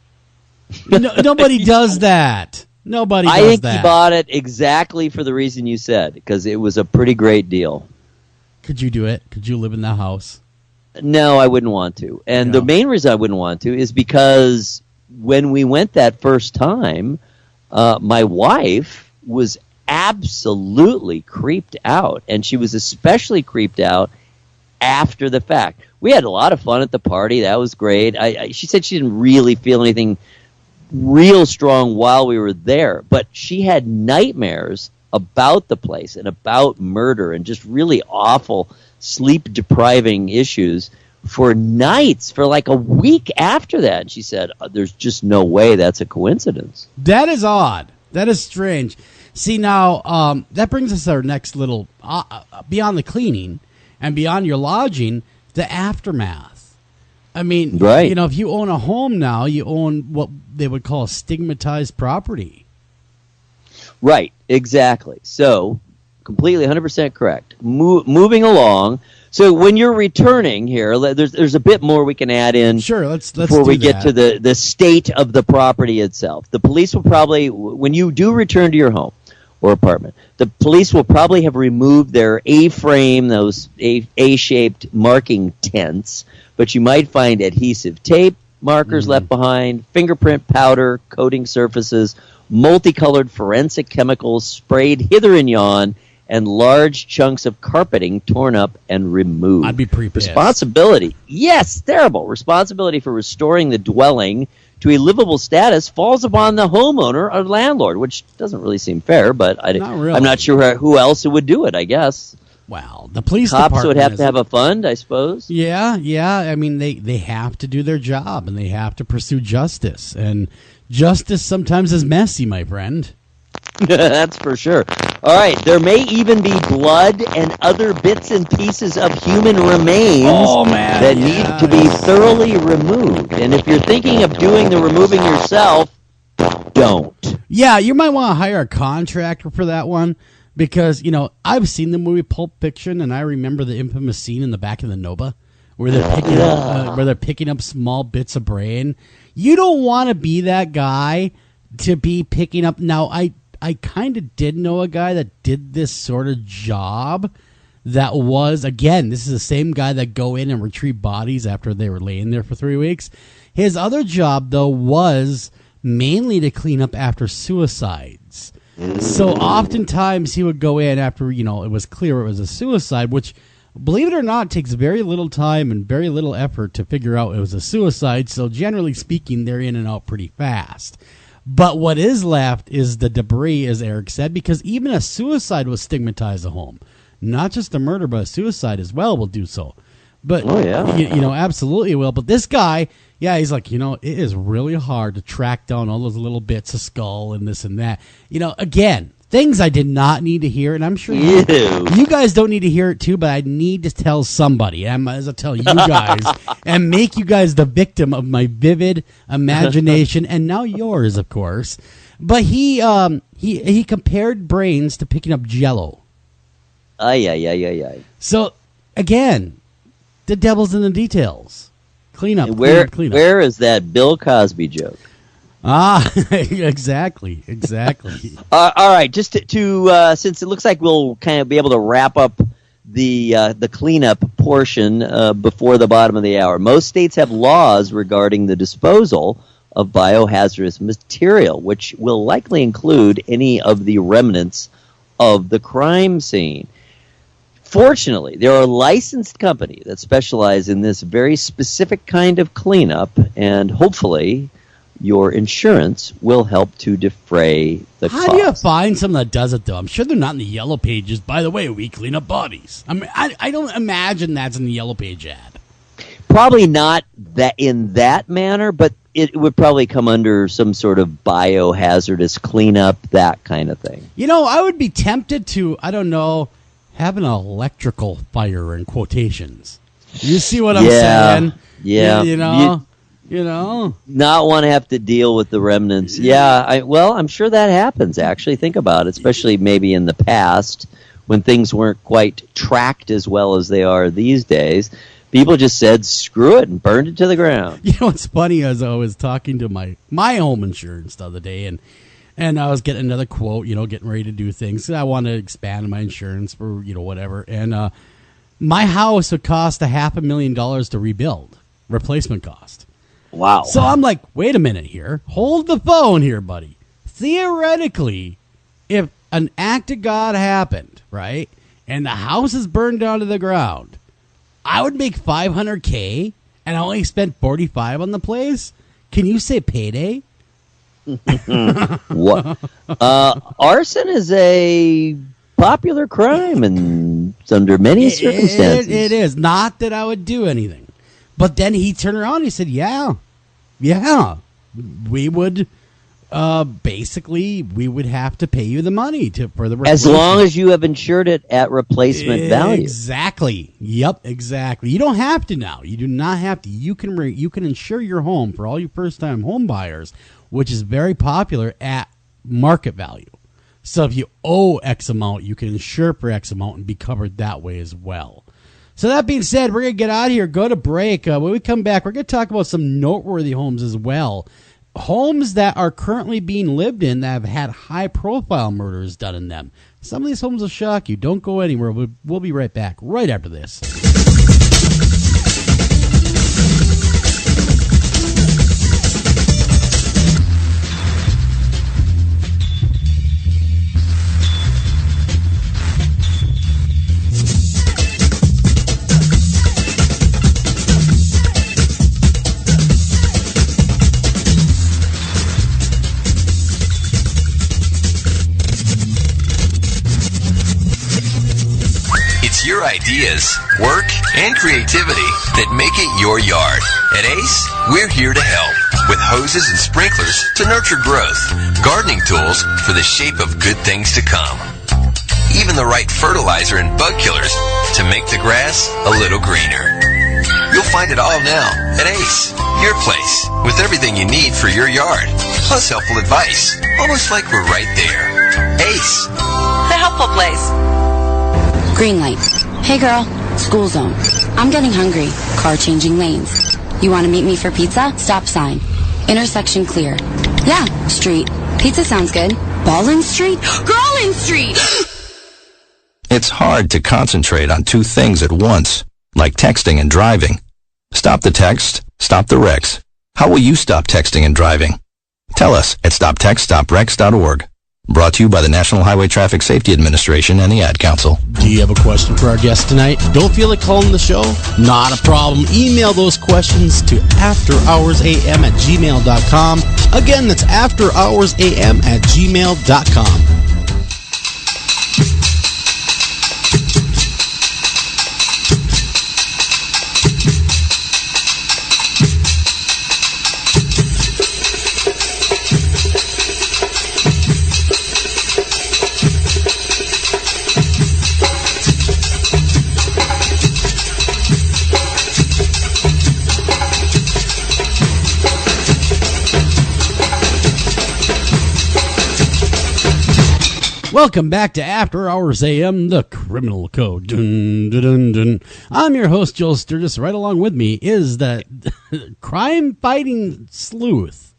Nobody does that. Nobody does that. I think he bought it exactly for the reason you said, because it was a pretty great deal. Could you do it? Could you live in the house? No, I wouldn't want to. And the main reason I wouldn't want to is because when we went that first time, my wife was absolutely creeped out, and she was especially creeped out after the fact. We had a lot of fun at the party. That was great. She said she didn't really feel anything real strong while we were there, but she had nightmares about the place and about murder and just really awful sleep-depriving issues for nights, for like a week after that. And she said, there's just no way that's a coincidence. That is odd. That is strange. See, now, that brings us to our next little, beyond the cleaning and beyond your lodging, the aftermath. I mean, right. If you own a home now, you own what they would call a stigmatized property. Right, exactly. So, completely 100% correct. Moving along. So when you're returning here, there's a bit more we can add in. Sure, let's before we get to the state of the property itself. The police will probably, when you do return to your home or apartment, the police will probably have removed their A-frame, those A-shaped marking tents, but you might find adhesive tape, markers left behind, fingerprint powder, coating surfaces, multicolored forensic chemicals sprayed hither and yon, and large chunks of carpeting torn up and removed. I'd be pretty pissed. Responsibility, yes, terrible. Responsibility for restoring the dwelling to a livable status falls upon the homeowner or landlord, which doesn't really seem fair, but I'm not sure who else would do it, I guess. Well, the police Cops department would have to have a fund, I suppose. Yeah. I mean, they have to do their job, and they have to pursue justice. And justice sometimes is messy, my friend. That's for sure. All right, there may even be blood and other bits and pieces of human remains that need to be thoroughly removed. And if you're thinking of doing the removing yourself, don't. Yeah, you might want to hire a contractor for that one because, I've seen the movie Pulp Fiction, and I remember the infamous scene in the back of the Nova where they're picking up small bits of brain. You don't want to be that guy to be picking up. Now, I kind of did know a guy that did this sort of job that was, again, this is the same guy that go in and retrieve bodies after they were laying there for 3 weeks. His other job, though, was mainly to clean up after suicides. So oftentimes he would go in after, it was clear it was a suicide, which, believe it or not, takes very little time and very little effort to figure out it was a suicide. So generally speaking, they're in and out pretty fast. But what is left is the debris, as Eric said, because even a suicide will stigmatize a home. Not just a murder, but a suicide as well will do so. But, absolutely it will. But this guy, he's like, it is really hard to track down all those little bits of skull and this and that. Again, things I did not need to hear, and I'm sure you guys don't need to hear it too, but I need to tell somebody. I might as well tell you guys and make you guys the victim of my vivid imagination, and now yours, of course. But he compared brains to picking up Jell-O. So, again, the devil's in the details. Clean up. Where is that Bill Cosby joke? Exactly. All right, just to since it looks like we'll kind of be able to wrap up the cleanup portion before the bottom of the hour. Most states have laws regarding the disposal of biohazardous material, which will likely include any of the remnants of the crime scene. Fortunately, there are licensed companies that specialize in this very specific kind of cleanup, and hopefully your insurance will help to defray the cost. How do you find someone that does it, though? I'm sure they're not in the Yellow Pages. By the way, we clean up bodies. I mean, I don't imagine that's in the Yellow Page ad. Probably not that in that manner, but it would probably come under some sort of biohazardous cleanup, that kind of thing. I would be tempted to, I don't know, have an electrical fire in quotations. You see what I'm saying? Yeah. Not want to have to deal with the remnants. I'm sure that happens, actually. Think about it, especially maybe in the past when things weren't quite tracked as well as they are these days. People just said, screw it, and burned it to the ground. What's funny is I was talking to my home insurance the other day, and I was getting another quote, getting ready to do things. I want to expand my insurance for, whatever. And my house would cost $500,000 to rebuild, replacement cost. Wow. So I'm like, wait a minute here. Hold the phone here, buddy. Theoretically, if an act of God happened, right, and the house is burned down to the ground, I would make $500K and I only spent $45 on the place. Can you say payday? What? Arson is a popular crime and under many circumstances. It is. Not that I would do anything. But then he turned around and he said, yeah, we would Basically, we would have to pay you the money for the replacement. As long as you have insured it at replacement value. Exactly. Yep, exactly. You don't have to now. You do not have to. You can insure your home for all you first-time home buyers, which is very popular at market value. So if you owe X amount, you can insure for X amount and be covered that way as well. So that being said, we're going to get out of here, go to break. When we come back, we're going to talk about some noteworthy homes as well. Homes that are currently being lived in that have had high-profile murders done in them. Some of these homes will shock you. Don't go anywhere. We'll be right back right after this. Your ideas, work, and creativity that make it your yard. At Ace, we're here to help with hoses and sprinklers to nurture growth, gardening tools for the shape of good things to come, even the right fertilizer and bug killers to make the grass a little greener. You'll find it all now at Ace, your place, with everything you need for your yard, plus helpful advice, almost like we're right there. Ace, The helpful place. Green light. Hey girl, school zone. I'm getting hungry. Car changing lanes. You want to meet me for pizza? Stop sign. Intersection clear. Yeah, street. Pizza sounds good. Ballin Street? Girlin Street! It's hard to concentrate on two things at once, like texting and driving. Stop the text, stop the wrecks. How will you stop texting and driving? Tell us at stoptextstoprex.org. Brought to you by the National Highway Traffic Safety Administration and the Ad Council. Do you have a question for our guest tonight? Don't feel like calling the show? Not a problem. Email those questions to afterhoursam@gmail.com. Again, that's afterhoursam@gmail.com. Welcome back to After Hours AM, the Criminal Code. Dun, dun, dun, dun. I'm your host, Joel Sturgis. Right along with me is the crime-fighting sleuth.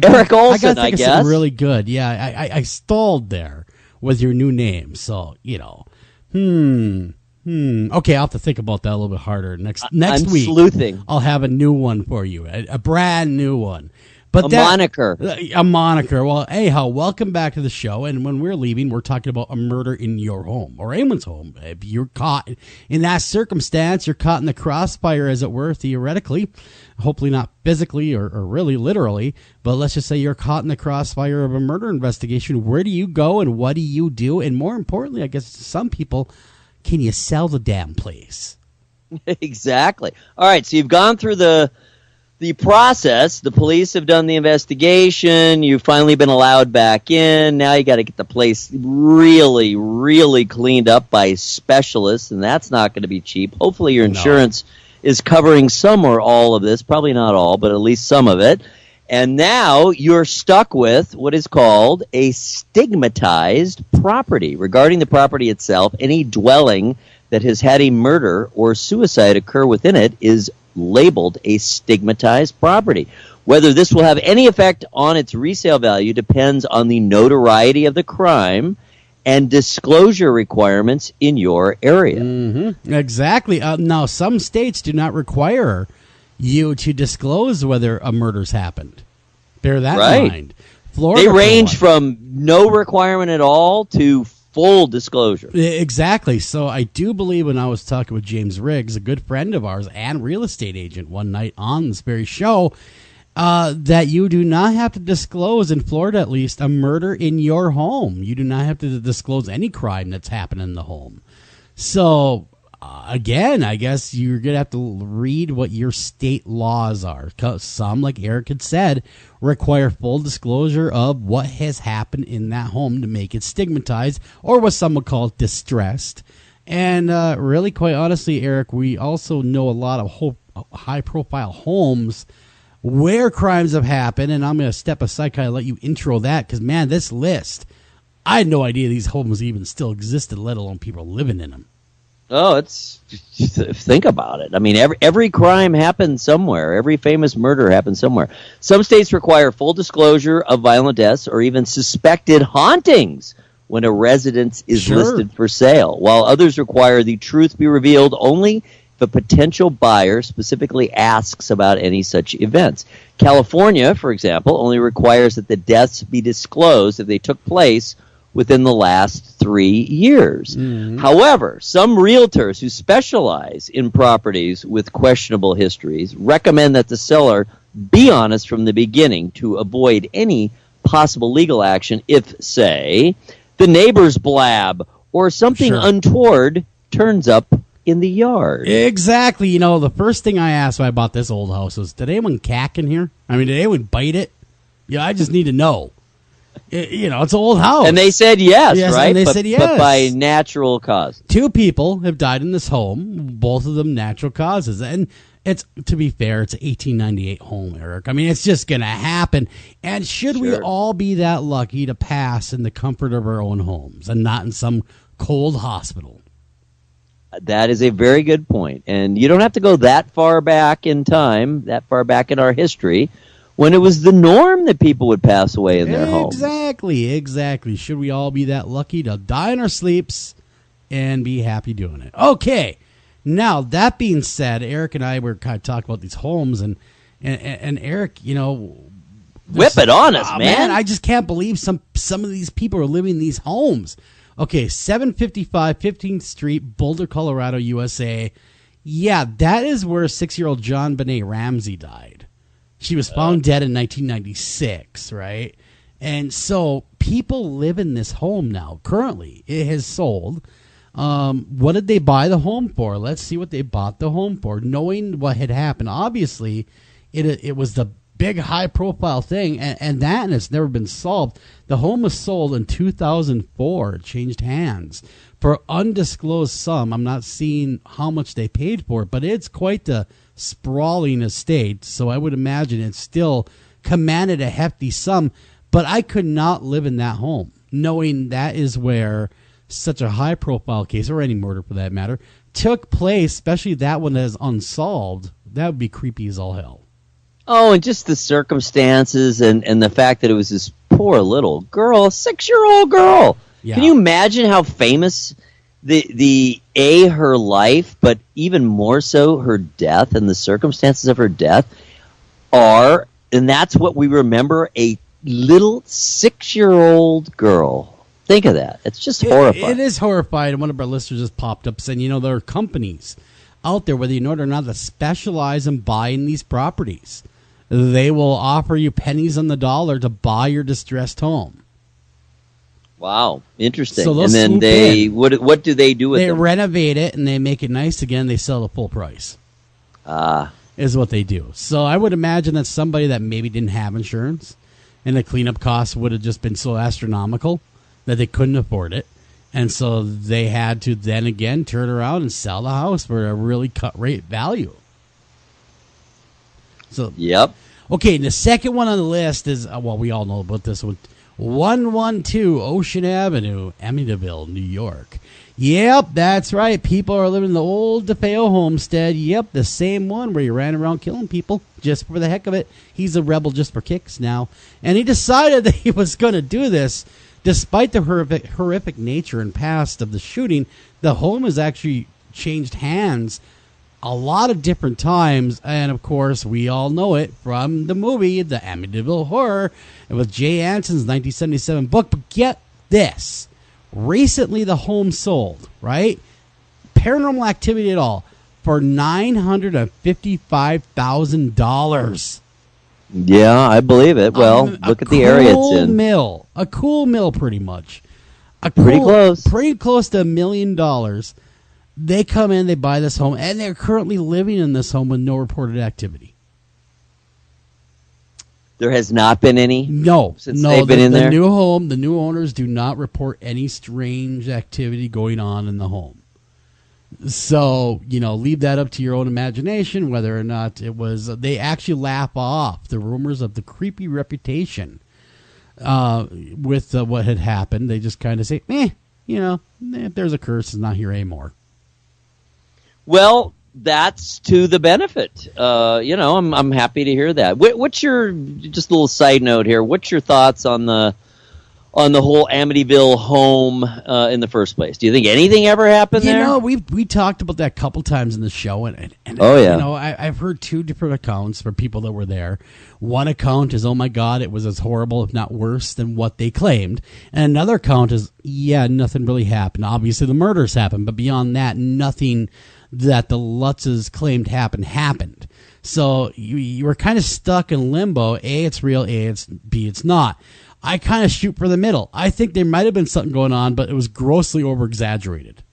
Eric Olsen, I guess. Really good. Yeah, I stalled there with your new name. So, you know, Okay, I'll have to think about that a little bit harder. Next week, sleuthing. I'll have a new one for you, a brand new one. But moniker. A moniker. Well, anyhow, welcome back to the show. And when we're leaving, we're talking about a murder in your home or anyone's home. If you're caught in that circumstance, you're caught in the crossfire, as it were, theoretically. Hopefully not physically or really literally. But let's just say you're caught in the crossfire of a murder investigation. Where do you go and what do you do? And more importantly, I guess to some people, can you sell the damn place? Exactly. All right, so you've gone through the process. The police have done the investigation. You've finally been allowed back in. Now you got to get the place really, really cleaned up by specialists, and that's not going to be cheap. Hopefully your insurance is covering some or all of this. Probably not all, but at least some of it. And now you're stuck with what is called a stigmatized property. Regarding the property itself, any dwelling that has had a murder or suicide occur within it is labeled a stigmatized property. Whether this will have any effect on its resale value depends on the notoriety of the crime and disclosure requirements in your area. Mm-hmm. Exactly. Now, some states do not require you to disclose whether a murder's happened. Bear that in mind. Florida, they range from no requirement at all to full disclosure. Exactly. So I do believe when I was talking with James Riggs, a good friend of ours and real estate agent, one night on this very show, that you do not have to disclose, in Florida at least, a murder in your home. You do not have to disclose any crime that's happened in the home. So again, I guess you're going to have to read what your state laws are. 'Cause some, like Eric had said, require full disclosure of what has happened in that home to make it stigmatized, or what some would call distressed. And really, quite honestly, Eric, we also know a lot of high-profile homes where crimes have happened, and I'm going to step aside, kind of let you intro that, because, man, this list, I had no idea these homes even still existed, let alone people living in them. Oh, think about it. I mean, every crime happened somewhere. Every famous murder happened somewhere. Some states require full disclosure of violent deaths or even suspected hauntings when a residence is listed for sale, while others require the truth be revealed only if a potential buyer specifically asks about any such events. California, for example, only requires that the deaths be disclosed if they took place within the last 3 years. Mm-hmm. However, some realtors who specialize in properties with questionable histories recommend that the seller be honest from the beginning to avoid any possible legal action if, say, the neighbors blab or something untoward turns up in the yard. Exactly. You know, the first thing I asked when I bought this old house was, did anyone cack in here? I mean, did anyone bite it? Yeah, I just need to know. You know, it's an old house. And they said yes, right? And they said yes. But by natural cause. 2 people have died in this home, both of them natural causes. And it's, to be fair, it's an 1898 home, Eric. I mean, it's just going to happen. And should we all be that lucky to pass in the comfort of our own homes and not in some cold hospital? That is a very good point. And you don't have to go that far back in time, that far back in our history, when it was the norm that people would pass away in their homes. Exactly. Should we all be that lucky to die in our sleeps and be happy doing it? Okay. Now, that being said, Eric and I were kind of talking about these homes, and Eric, you know... Whip it on us, man. I just can't believe some of these people are living in these homes. Okay, 755 15th Street, Boulder, Colorado, USA. Yeah, that is where 6-year-old John Benet Ramsey died. She was found dead in 1996, right? And so people live in this home now. Currently, it has sold. What did they buy the home for? Let's see what they bought the home for. Knowing what had happened, obviously, it was the big high-profile thing, and it's never been solved. The home was sold in 2004. It changed hands for undisclosed sum. I'm not seeing how much they paid for it, but it's quite the sprawling estate, so I would imagine it still commanded a hefty sum. But I could not live in that home, knowing that is where such a high-profile case, or any murder for that matter, took place, especially that one that is unsolved. That would be creepy as all hell. Oh, and just the circumstances and the fact that it was this poor little girl, a 6-year-old girl. Yeah. Can you imagine how famous her life, but even more so her death and the circumstances of her death are, and that's what we remember, a little 6-year-old girl. Think of that. It's just horrifying. It is horrifying. One of our listeners just popped up saying, there are companies out there, whether you know it or not, that specialize in buying these properties. They will offer you pennies on the dollar to buy your distressed home. Wow, interesting. So and then what do they do with it? They renovate it and they make it nice again. They sell it at full price. Is what they do. So I would imagine that somebody that maybe didn't have insurance and the cleanup costs would have just been so astronomical that they couldn't afford it. And so they had to then again turn around and sell the house for a really cut rate value. So yep. Okay, and the second one on the list is, we all know about this one, 112 Ocean Avenue, Amityville, New York. Yep, that's right. People are living in the old DeFeo homestead. Yep, the same one where he ran around killing people just for the heck of it. He's a rebel just for kicks now. And he decided that he was going to do this. Despite the horrific nature and past of the shooting, the home has actually changed hands a lot of different times. And, of course, we all know it from the movie, The Amityville Horror, and with Jay Anson's 1977 book. But get this. Recently, the home sold, right? Paranormal Activity at all, for $955,000. Yeah, I believe it. Well, look at the area it's in. A cool mill, pretty much. Pretty close. Pretty close to $1 million. They come in, they buy this home, and they're currently living in this home with no reported activity. There has not been any? No. Since they've been in there? The new home, the new owners do not report any strange activity going on in the home. So, leave that up to your own imagination, whether or not it was. They actually laugh off the rumors of the creepy reputation with what had happened. They just kind of say, if there's a curse, it's not here anymore. Well, that's to the benefit. I'm happy to hear that. What's your, just a little side note here, what's your thoughts on the whole Amityville home in the first place? Do you think anything ever happened there? We talked about that a couple times in the show, and oh yeah, I've heard two different accounts for people that were there. One account is, oh my God, it was as horrible, if not worse, than what they claimed, and another account is, yeah, nothing really happened. Obviously, the murders happened, but beyond that, nothing that the Lutzes claimed happened. So you were kind of stuck in limbo. A, it's real. B, it's not. I kind of shoot for the middle. I think there might have been something going on, but it was grossly over-exaggerated.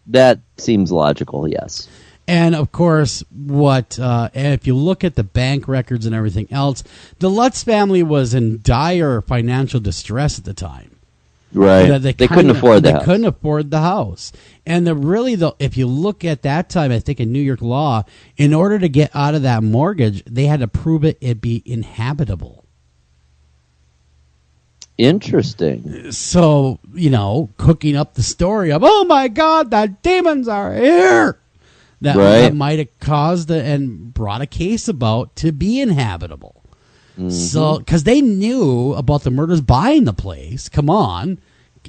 That seems logical, yes. And, of course, and if you look at the bank records and everything else, the Lutz family was in dire financial distress at the time. Right. They couldn't afford the house. They couldn't afford the house. And if you look at that time, I think in New York law, in order to get out of that mortgage, they had to prove it be inhabitable. Interesting. So, cooking up the story of, oh my God, the demons are here. That might have caused and brought a case about to be inhabitable. Mm-hmm. So, because they knew about the murders buying the place. Come on.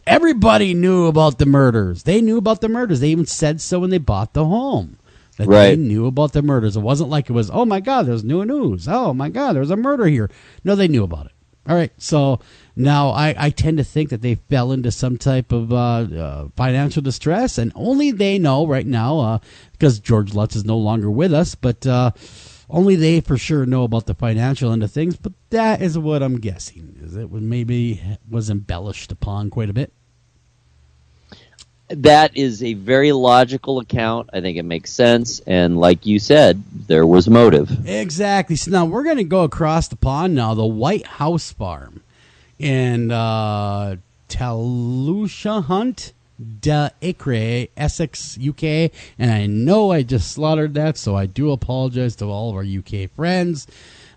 Everybody knew about the murders. They knew about the murders. They even said so when they bought the home. That they knew about the murders. It wasn't like it was, oh my God, there's new news. Oh my God, there's a murder here. No, they knew about it. All right, so now I tend to think that they fell into some type of financial distress, and only they know right now, because George Lutz is no longer with us, but only they for sure know about the financial end of things. But that is what I'm guessing, is it maybe was embellished upon quite a bit. That is a very logical account. I think it makes sense. And like you said, there was motive. Exactly. So now we're going to go across the pond now, the White House Farm in Talusha Hunt de Acre, Essex, UK. And I know I just slaughtered that, so I do apologize to all of our UK friends.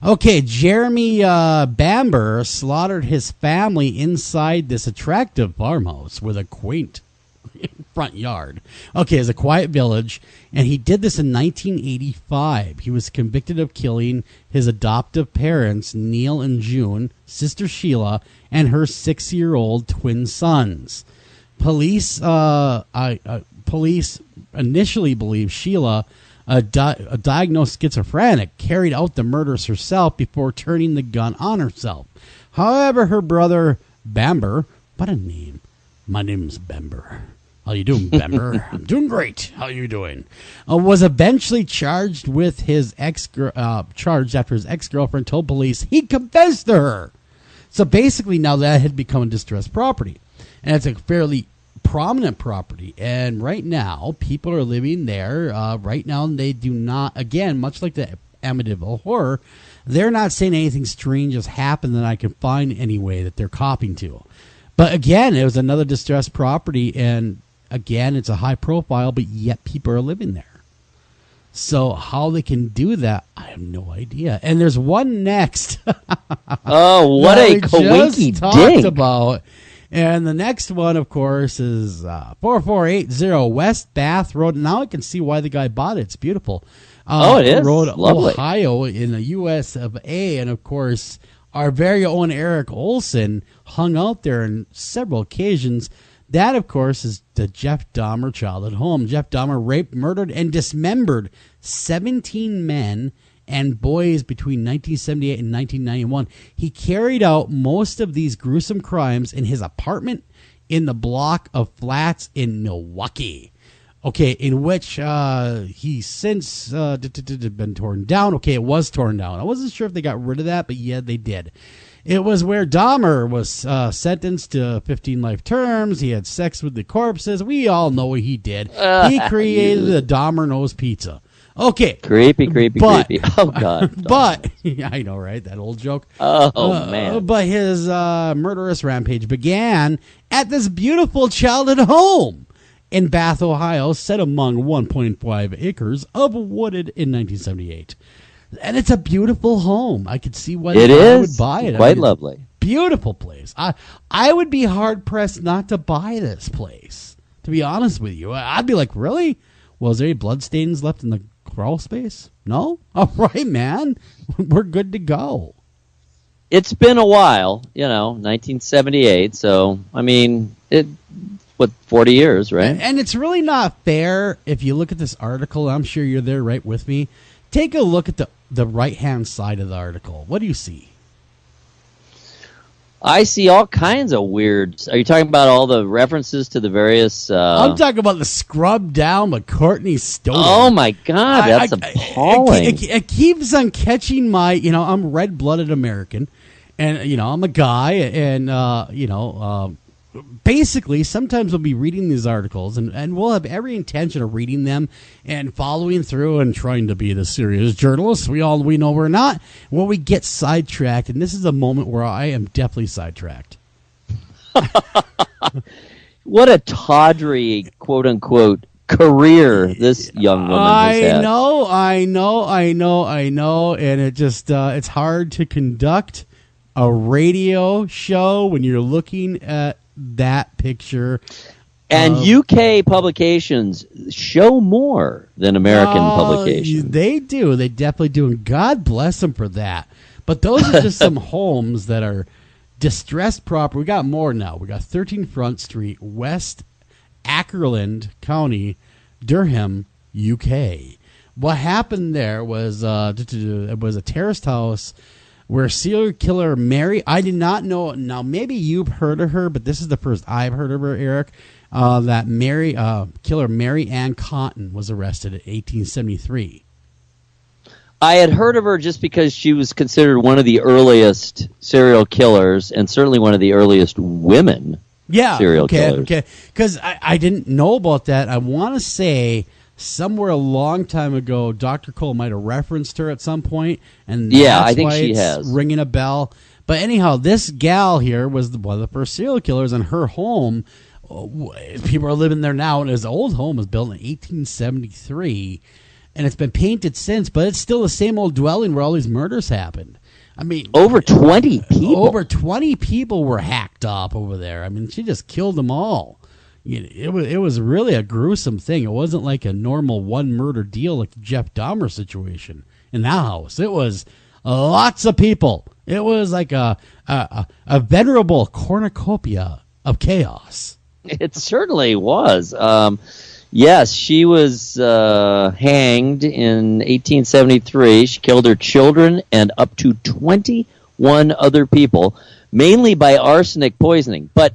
Okay, Jeremy Bamber slaughtered his family inside this attractive farmhouse with a quaint front yard. Okay, it's a quiet village, and he did this in 1985. He was convicted of killing his adoptive parents, Neil and June, sister Sheila, and her 6-year-old twin sons. Police initially believed Sheila, a diagnosed schizophrenic, carried out the murders herself before turning the gun on herself. However, her brother Bamber, what a name. My name's Bamber. How you doing, Bamber? I'm doing great. How you doing? Was eventually charged with charged after his ex-girlfriend told police he confessed to her. So basically now that had become a distressed property. And it's a fairly prominent property. And right now, people are living there. Right now, they do not, again, much like the Amityville Horror, they're not saying anything strange has happened that I can find anyway that they're copying to. But again, it was another distressed property, and again, it's a high profile, but yet people are living there. So how they can do that, I have no idea. And there's one next. Oh, what a coinky talked about. And the next one, of course, is 4480 West Bath Road. Now I can see why the guy bought it. It's beautiful. It is. Road, Lovely. Ohio, in the U.S. of A. And, of course, our very own Eric Olsen hung out there on several occasions. That, of course, is the Jeff Dahmer childhood home. Jeff Dahmer raped, murdered, and dismembered 17 men and boys between 1978 and 1991. He carried out most of these gruesome crimes in his apartment in the block of flats in Milwaukee. Okay, in which he since been torn down. Okay, it was torn down. I wasn't sure if they got rid of that, but yeah, they did. It was where Dahmer was sentenced to 15 life terms. He had sex with the corpses. We all know what he did. He created the Dahmer Knows Pizza. Okay. Creepy. Oh, God. But, I know, right? That old joke. Oh, man. But his murderous rampage began at this beautiful childhood home in Bath, Ohio, set among 1.5 acres of wooded in 1978. And it's a beautiful home. I could see why I would buy it. Quite lovely. Beautiful place. I would be hard-pressed not to buy this place, to be honest with you. I'd be like, really? Well, is there any bloodstains left in the crawl space? No? All right, man. We're good to go. It's been a while, 1978. So, I mean, 40 years, right? And it's really not fair if you look at this article. I'm sure you're there right with me. Take a look at the right-hand side of the article. What do you see? I see all kinds of weird... Are you talking about all the references to the various... I'm talking about the scrubbed down McCourtney Stoner. Oh, my God. That's appalling. It keeps on catching my... I'm a red-blooded American. And, I'm a guy. And, basically, sometimes we'll be reading these articles, and we'll have every intention of reading them and following through and trying to be the serious journalists. We know we're not. Well, we get sidetracked, and this is a moment where I am definitely sidetracked. What a tawdry, quote-unquote, career this young woman has had. I know, and it just it's hard to conduct a radio show when you're looking at that picture. And UK publications show more than American publications. They do. They definitely do. And God bless them for that. But those are just some homes that are distressed property. We got more now. We got 13 Front Street, West Akerland County, Durham, UK. What happened there was it was a terraced house where serial killer Mary, I did not know, now maybe you've heard of her, but this is the first I've heard of her, Eric, that killer Mary Ann Cotton was arrested in 1873. I had heard of her just because she was considered one of the earliest serial killers, and certainly one of the earliest women serial killers. Okay, because I didn't know about that. I want to say... somewhere a long time ago, Dr. Cole might have referenced her at some point, and I think she has ringing a bell. But anyhow, this gal here was one of the first serial killers, and her home, people are living there now, and his old home was built in 1873, and it's been painted since, but it's still the same old dwelling where all these murders happened. I mean, over 20 people. Over 20 people were hacked up over there. I mean, she just killed them all. It was really a gruesome thing. It wasn't like a normal one murder deal like the Jeff Dahmer situation in that house. It was lots of people. It was like a venerable cornucopia of chaos. It certainly was. Yes, she was hanged in 1873. She killed her children and up to 21 other people, mainly by arsenic poisoning. But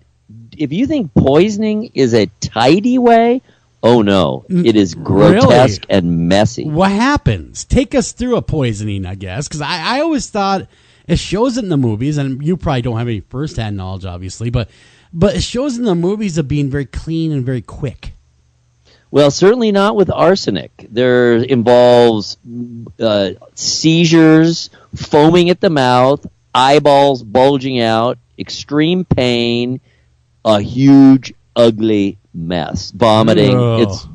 if you think poisoning is a tidy way, oh no, it is grotesque and messy. What happens? Take us through a poisoning, I guess, because I always thought it shows it in the movies, and you probably don't have any first-hand knowledge, obviously, but it shows in the movies of being very clean and very quick. Well, certainly not with arsenic. There involves seizures, foaming at the mouth, eyeballs bulging out, extreme pain, a huge, ugly mess. Vomiting. Ugh. It's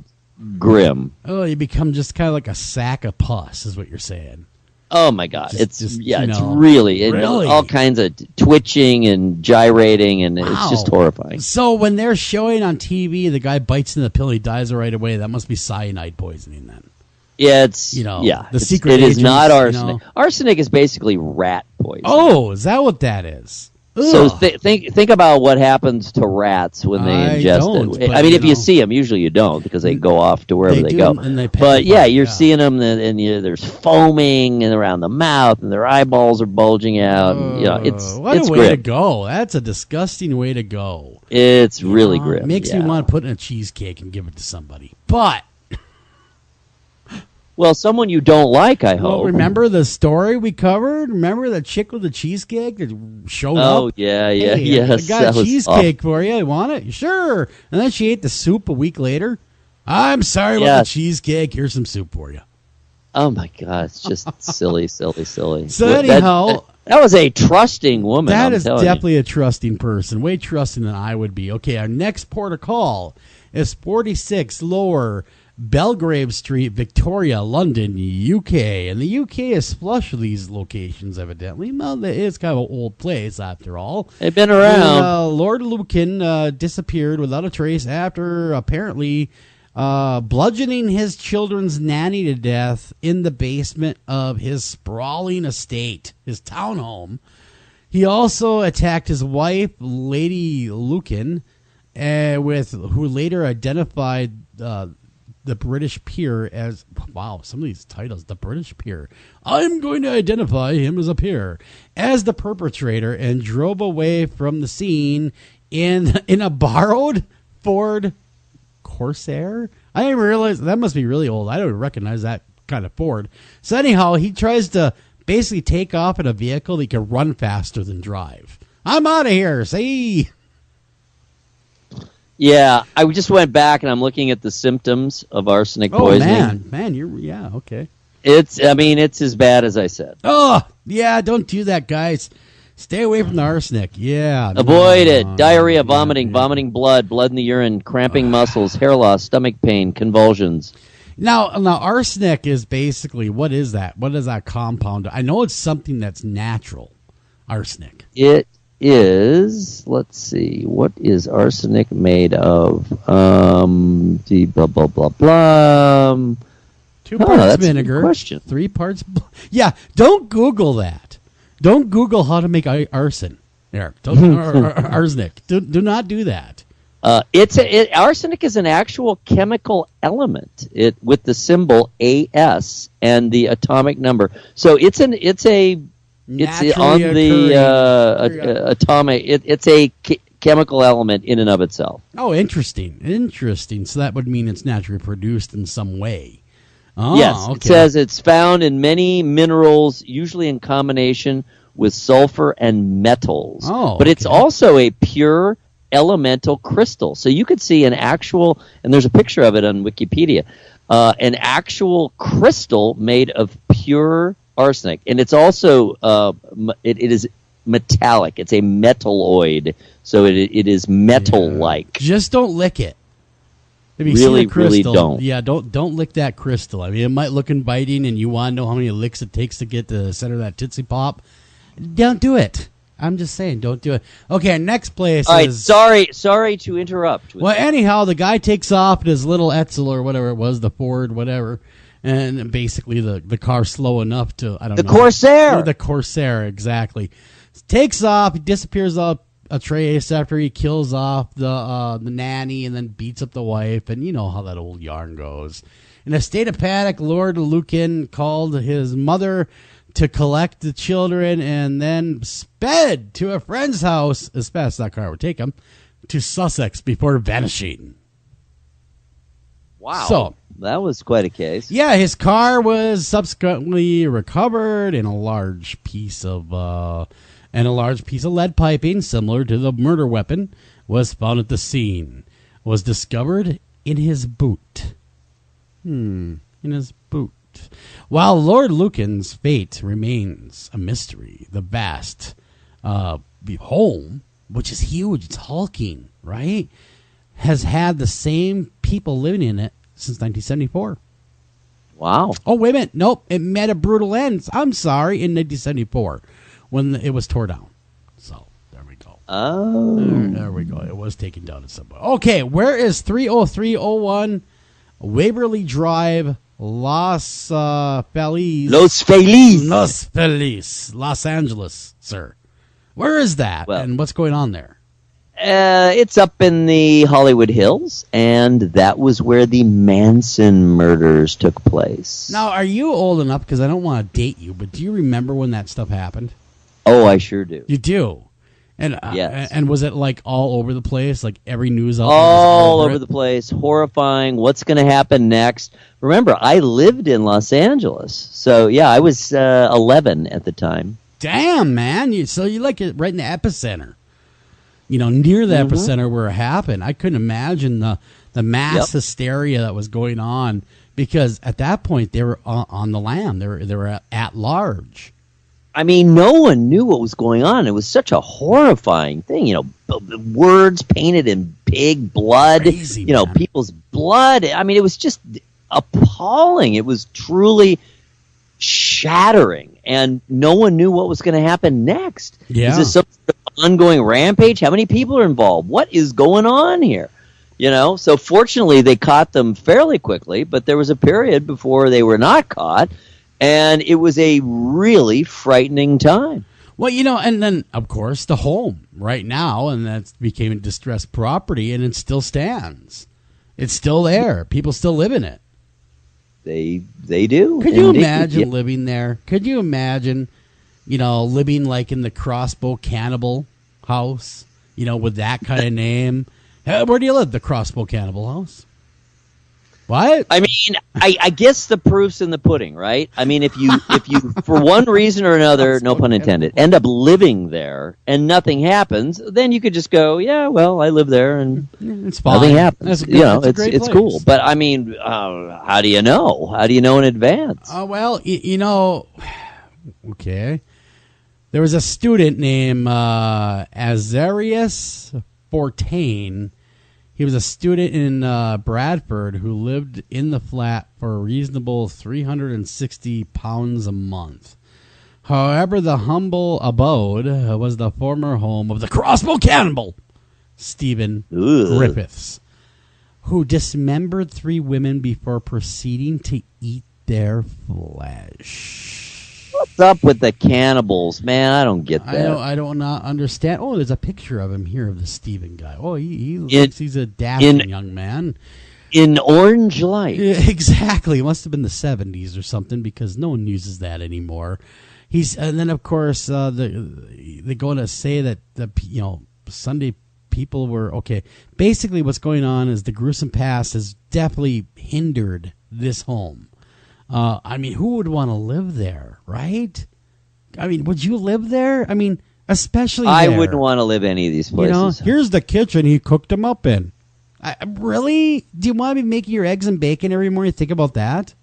grim. Oh, you become just kind of like a sack of pus, is what you're saying. Oh, my God. It's really? all kinds of twitching and gyrating, and it's just horrifying. So when they're showing on TV, the guy bites into the pill, he dies right away. That must be cyanide poisoning then. Yeah, the secret it agents, is not arsenic. Arsenic is basically rat poison. Oh, is that what that is? So think about what happens to rats when they ingest it. I mean, if you see them, usually you don't because they go off to wherever they go. But you're seeing them, and there's foaming and around the mouth, and their eyeballs are bulging out. And, it's a way grim. to go. That's a disgusting way to go. It's really grim. It makes me want to put in a cheesecake and give it to somebody. But Well, someone you don't like, I hope. Well, remember the story we covered? Remember the chick with the cheesecake that showed up? Oh, yeah, Hey, yes. I got a cheesecake for you. You want it? Sure. And then she ate the soup a week later. I'm sorry about the cheesecake. Here's some soup for you. Oh, my God. It's just silly. So But anyhow... That was a trusting woman. That is definitely a trusting person. Way trusting than I would be. Okay, our next port of call is 46 Lower Belgrave Street, Victoria, London, UK. And the UK is flush with these locations, evidently. Well, it's kind of an old place, after all. They've been around. And, Lord Lucan disappeared without a trace after apparently bludgeoning his children's nanny to death in the basement of his sprawling estate, his townhome. He also attacked his wife, Lady Lucan, who later identified the British peer as, wow, some of these titles, the British peer. I'm going to identify him as a peer, as the perpetrator, and drove away from the scene in a borrowed Ford Corsair? I didn't realize that must be really old. I don't recognize that kind of Ford. So anyhow, he tries to basically take off in a vehicle that he can run faster than drive. I'm out of here. See? Yeah, I just went back and I'm looking at the symptoms of arsenic poisoning. Man, okay. It's as bad as I said. Oh, yeah, don't do that, guys. Stay away from the arsenic. Yeah. Avoid it. Diarrhea, vomiting blood in the urine, cramping muscles, hair loss, stomach pain, convulsions. Now, arsenic is basically, what is that? What is that compound? I know it's something that's natural, arsenic. It is, let's see, what is arsenic made of? Blah, blah, blah, blah. 2 parts vinegar, 3 parts... Yeah, don't Google that. Don't Google how to make arson. There, arsenic. Do not do that. Arsenic is an actual chemical element. With the symbol AS and the atomic number. So it's on the atomic. It's a chemical element in and of itself. Oh, interesting. So that would mean it's naturally produced in some way. Oh, yes, okay. It says it's found in many minerals, usually in combination with sulfur and metals. Oh, but it's also a pure elemental crystal. So you could see an actual, and there's a picture of it on Wikipedia, an actual crystal made of pure arsenic. And it's also, it is metallic. It's a metalloid. So it is metal-like. Just don't lick it. If you really, see the crystal, really don't. Yeah, don't lick that crystal. I mean, it might look inviting, and you want to know how many licks it takes to get to the center of that Tootsie Pop. Don't do it. I'm just saying, don't do it. Okay, next place All right, is... sorry to interrupt. Well, anyhow, the guy takes off in his little Etzel or whatever it was, the Ford, whatever, and basically the car's slow enough to, I don't know. The Corsair! The Corsair, exactly. Takes off, he disappears up a trace after he kills off the nanny and then beats up the wife, and you know how that old yarn goes. In a state of panic, Lord Lucan called his mother to collect the children and then sped to a friend's house as fast as that car would take him to Sussex before vanishing. Wow. So that was quite a case. Yeah, his car was subsequently recovered in a large piece of lead piping, similar to the murder weapon, was found at the scene. Was discovered in his boot. In his boot. While Lord Lucan's fate remains a mystery, the vast home, which is huge, it's hulking, right, has had the same people living in it since 1974. Wow. Oh, wait a minute. Nope, it met a brutal end. I'm sorry, in 1974 when it was tore down. So, there we go. Oh. There we go. It was taken down at some point. Okay, where is 30301 Waverly Drive, Los Feliz, Los Angeles, sir? Where is that, and what's going on there? It's up in the Hollywood Hills, and that was where the Manson murders took place. Now, are you old enough, because I don't want to date you, but do you remember when that stuff happened? Oh, I sure do. You do? And Yes. and was it like all over the place? Like every news outlet All was over it? the place, horrifying. What's going to happen next? Remember, I lived in Los Angeles, so yeah, I was 11 at the time. Damn, man! So you like it right in the epicenter. Near the epicenter where it happened. I couldn't imagine the mass hysteria that was going on, because at that point they were on the lam. They were at large. I mean, no one knew what was going on. It was such a horrifying thing. Words painted in big blood. Crazy, people's blood. I mean, it was just appalling. It was truly shattering, and no one knew what was going to happen next. Yeah. Is this some sort of ongoing rampage? How many people are involved? What is going on here? So fortunately they caught them fairly quickly, but there was a period before they were not caught. And it was a really frightening time. Well, and then, of course, the home right now, and that became a distressed property, and it still stands. It's still there. People still live in it. They do. Could you imagine living there? Could you imagine, living like in the Crossbow Cannibal house, with that kind of name? Where do you live? The Crossbow Cannibal house? What? I mean, I guess the proof's in the pudding, right? I mean, if you for one reason or another, no pun intended, end up living there and nothing happens, then you could just go, yeah, well, I live there and it's fine. Nothing happens. It's cool. But I mean, how do you know? How do you know in advance? Well, okay. There was a student named Azarias Fortain. He was a student in Bradford who lived in the flat for a reasonable £360 a month. However, the humble abode was the former home of the Crossbow Cannibal, Stephen Griffiths, who dismembered 3 women before proceeding to eat their flesh. What's up with the cannibals, man? I don't get that. I don't not understand. Oh, there's a picture of him here of the Stephen guy. Oh, he looks, he's a dashing young man. In orange light. Exactly. It must have been the 70s or something, because no one uses that anymore. And then, of course, they go to say that Sunday people were okay. Basically, what's going on is the gruesome past has definitely hindered this home. I mean, who would want to live there, right? I mean, would you live there? I mean, especially there. I wouldn't want to live any of these places. Here's the kitchen he cooked them up in. Really? Do you want to be making your eggs and bacon every morning? Think about that?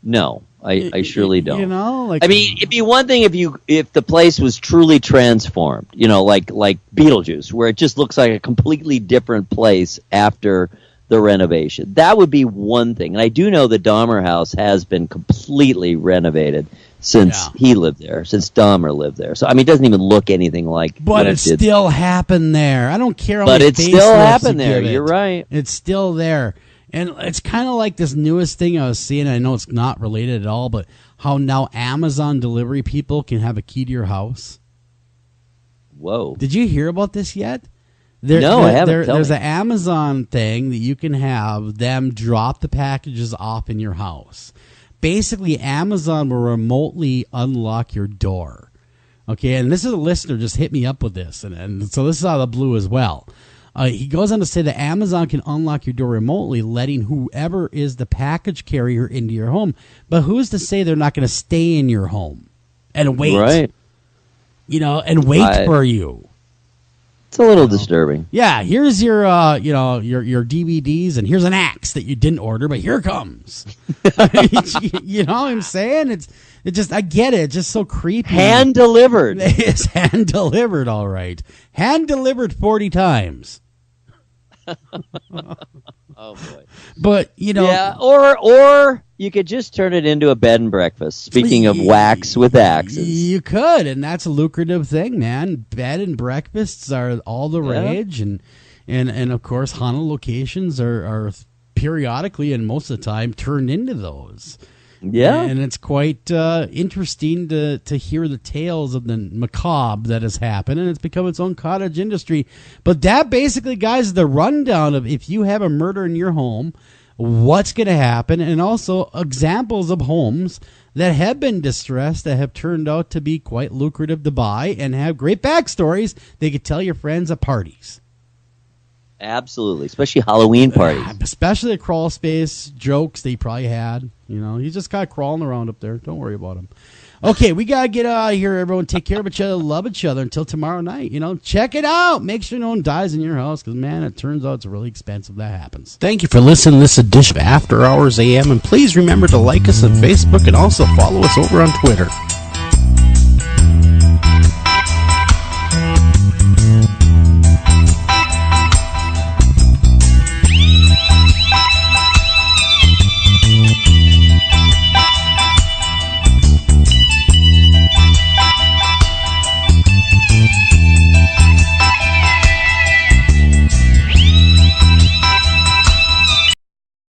No, I surely don't. I mean, it'd be one thing if the place was truly transformed, like Beetlejuice, where it just looks like a completely different place after the renovation. That would be one thing. And I do know the Dahmer house has been completely renovated since he lived there, since Dahmer lived there. So, I mean, it doesn't even look anything like But it still happened there. I don't care how But many it still happened there. give it. You're right. It's still there. And it's kind of like this newest thing I was seeing. I know it's not related at all, but how now Amazon delivery people can have a key to your house. Whoa. Did you hear about this yet? No, I haven't. There's an Amazon thing that you can have them drop the packages off in your house. Basically, Amazon will remotely unlock your door. Okay, and this is a listener just hit me up with this, and so this is out of the blue as well. He goes on to say that Amazon can unlock your door remotely, letting whoever is the package carrier into your home. But who's to say they're not going to stay in your home and wait? Right. And wait for you. It's a little disturbing. Yeah, here's your your DVDs, and here's an axe that you didn't order, but here comes. You know what I'm saying? It just, I get it. It's just so creepy. Hand delivered. It's hand delivered, all right. Hand delivered 40 times. Oh boy. But yeah, or you could just turn it into a bed and breakfast. Speaking of wax with axes, you could, and that's a lucrative thing, man. Bed and breakfasts are all the rage, and of course, haunted locations are periodically and most of the time turned into those. Yeah, and it's quite interesting to hear the tales of the macabre that has happened, and it's become its own cottage industry. But that basically, guys, is the rundown of if you have a murder in your home, what's going to happen, and also examples of homes that have been distressed that have turned out to be quite lucrative to buy and have great backstories they could tell your friends at parties. Absolutely, especially Halloween parties. Especially the crawl space jokes they probably had. You know, he's just kind of crawling around up there. Don't worry about him. Okay, we got to get out of here, everyone. Take care of each other, love each other until tomorrow night. You know, check it out. Make sure no one dies in your house because, man, it turns out it's really expensive. That happens. Thank you for listening to this edition of After Hours AM, and please remember to like us on Facebook and also follow us over on Twitter.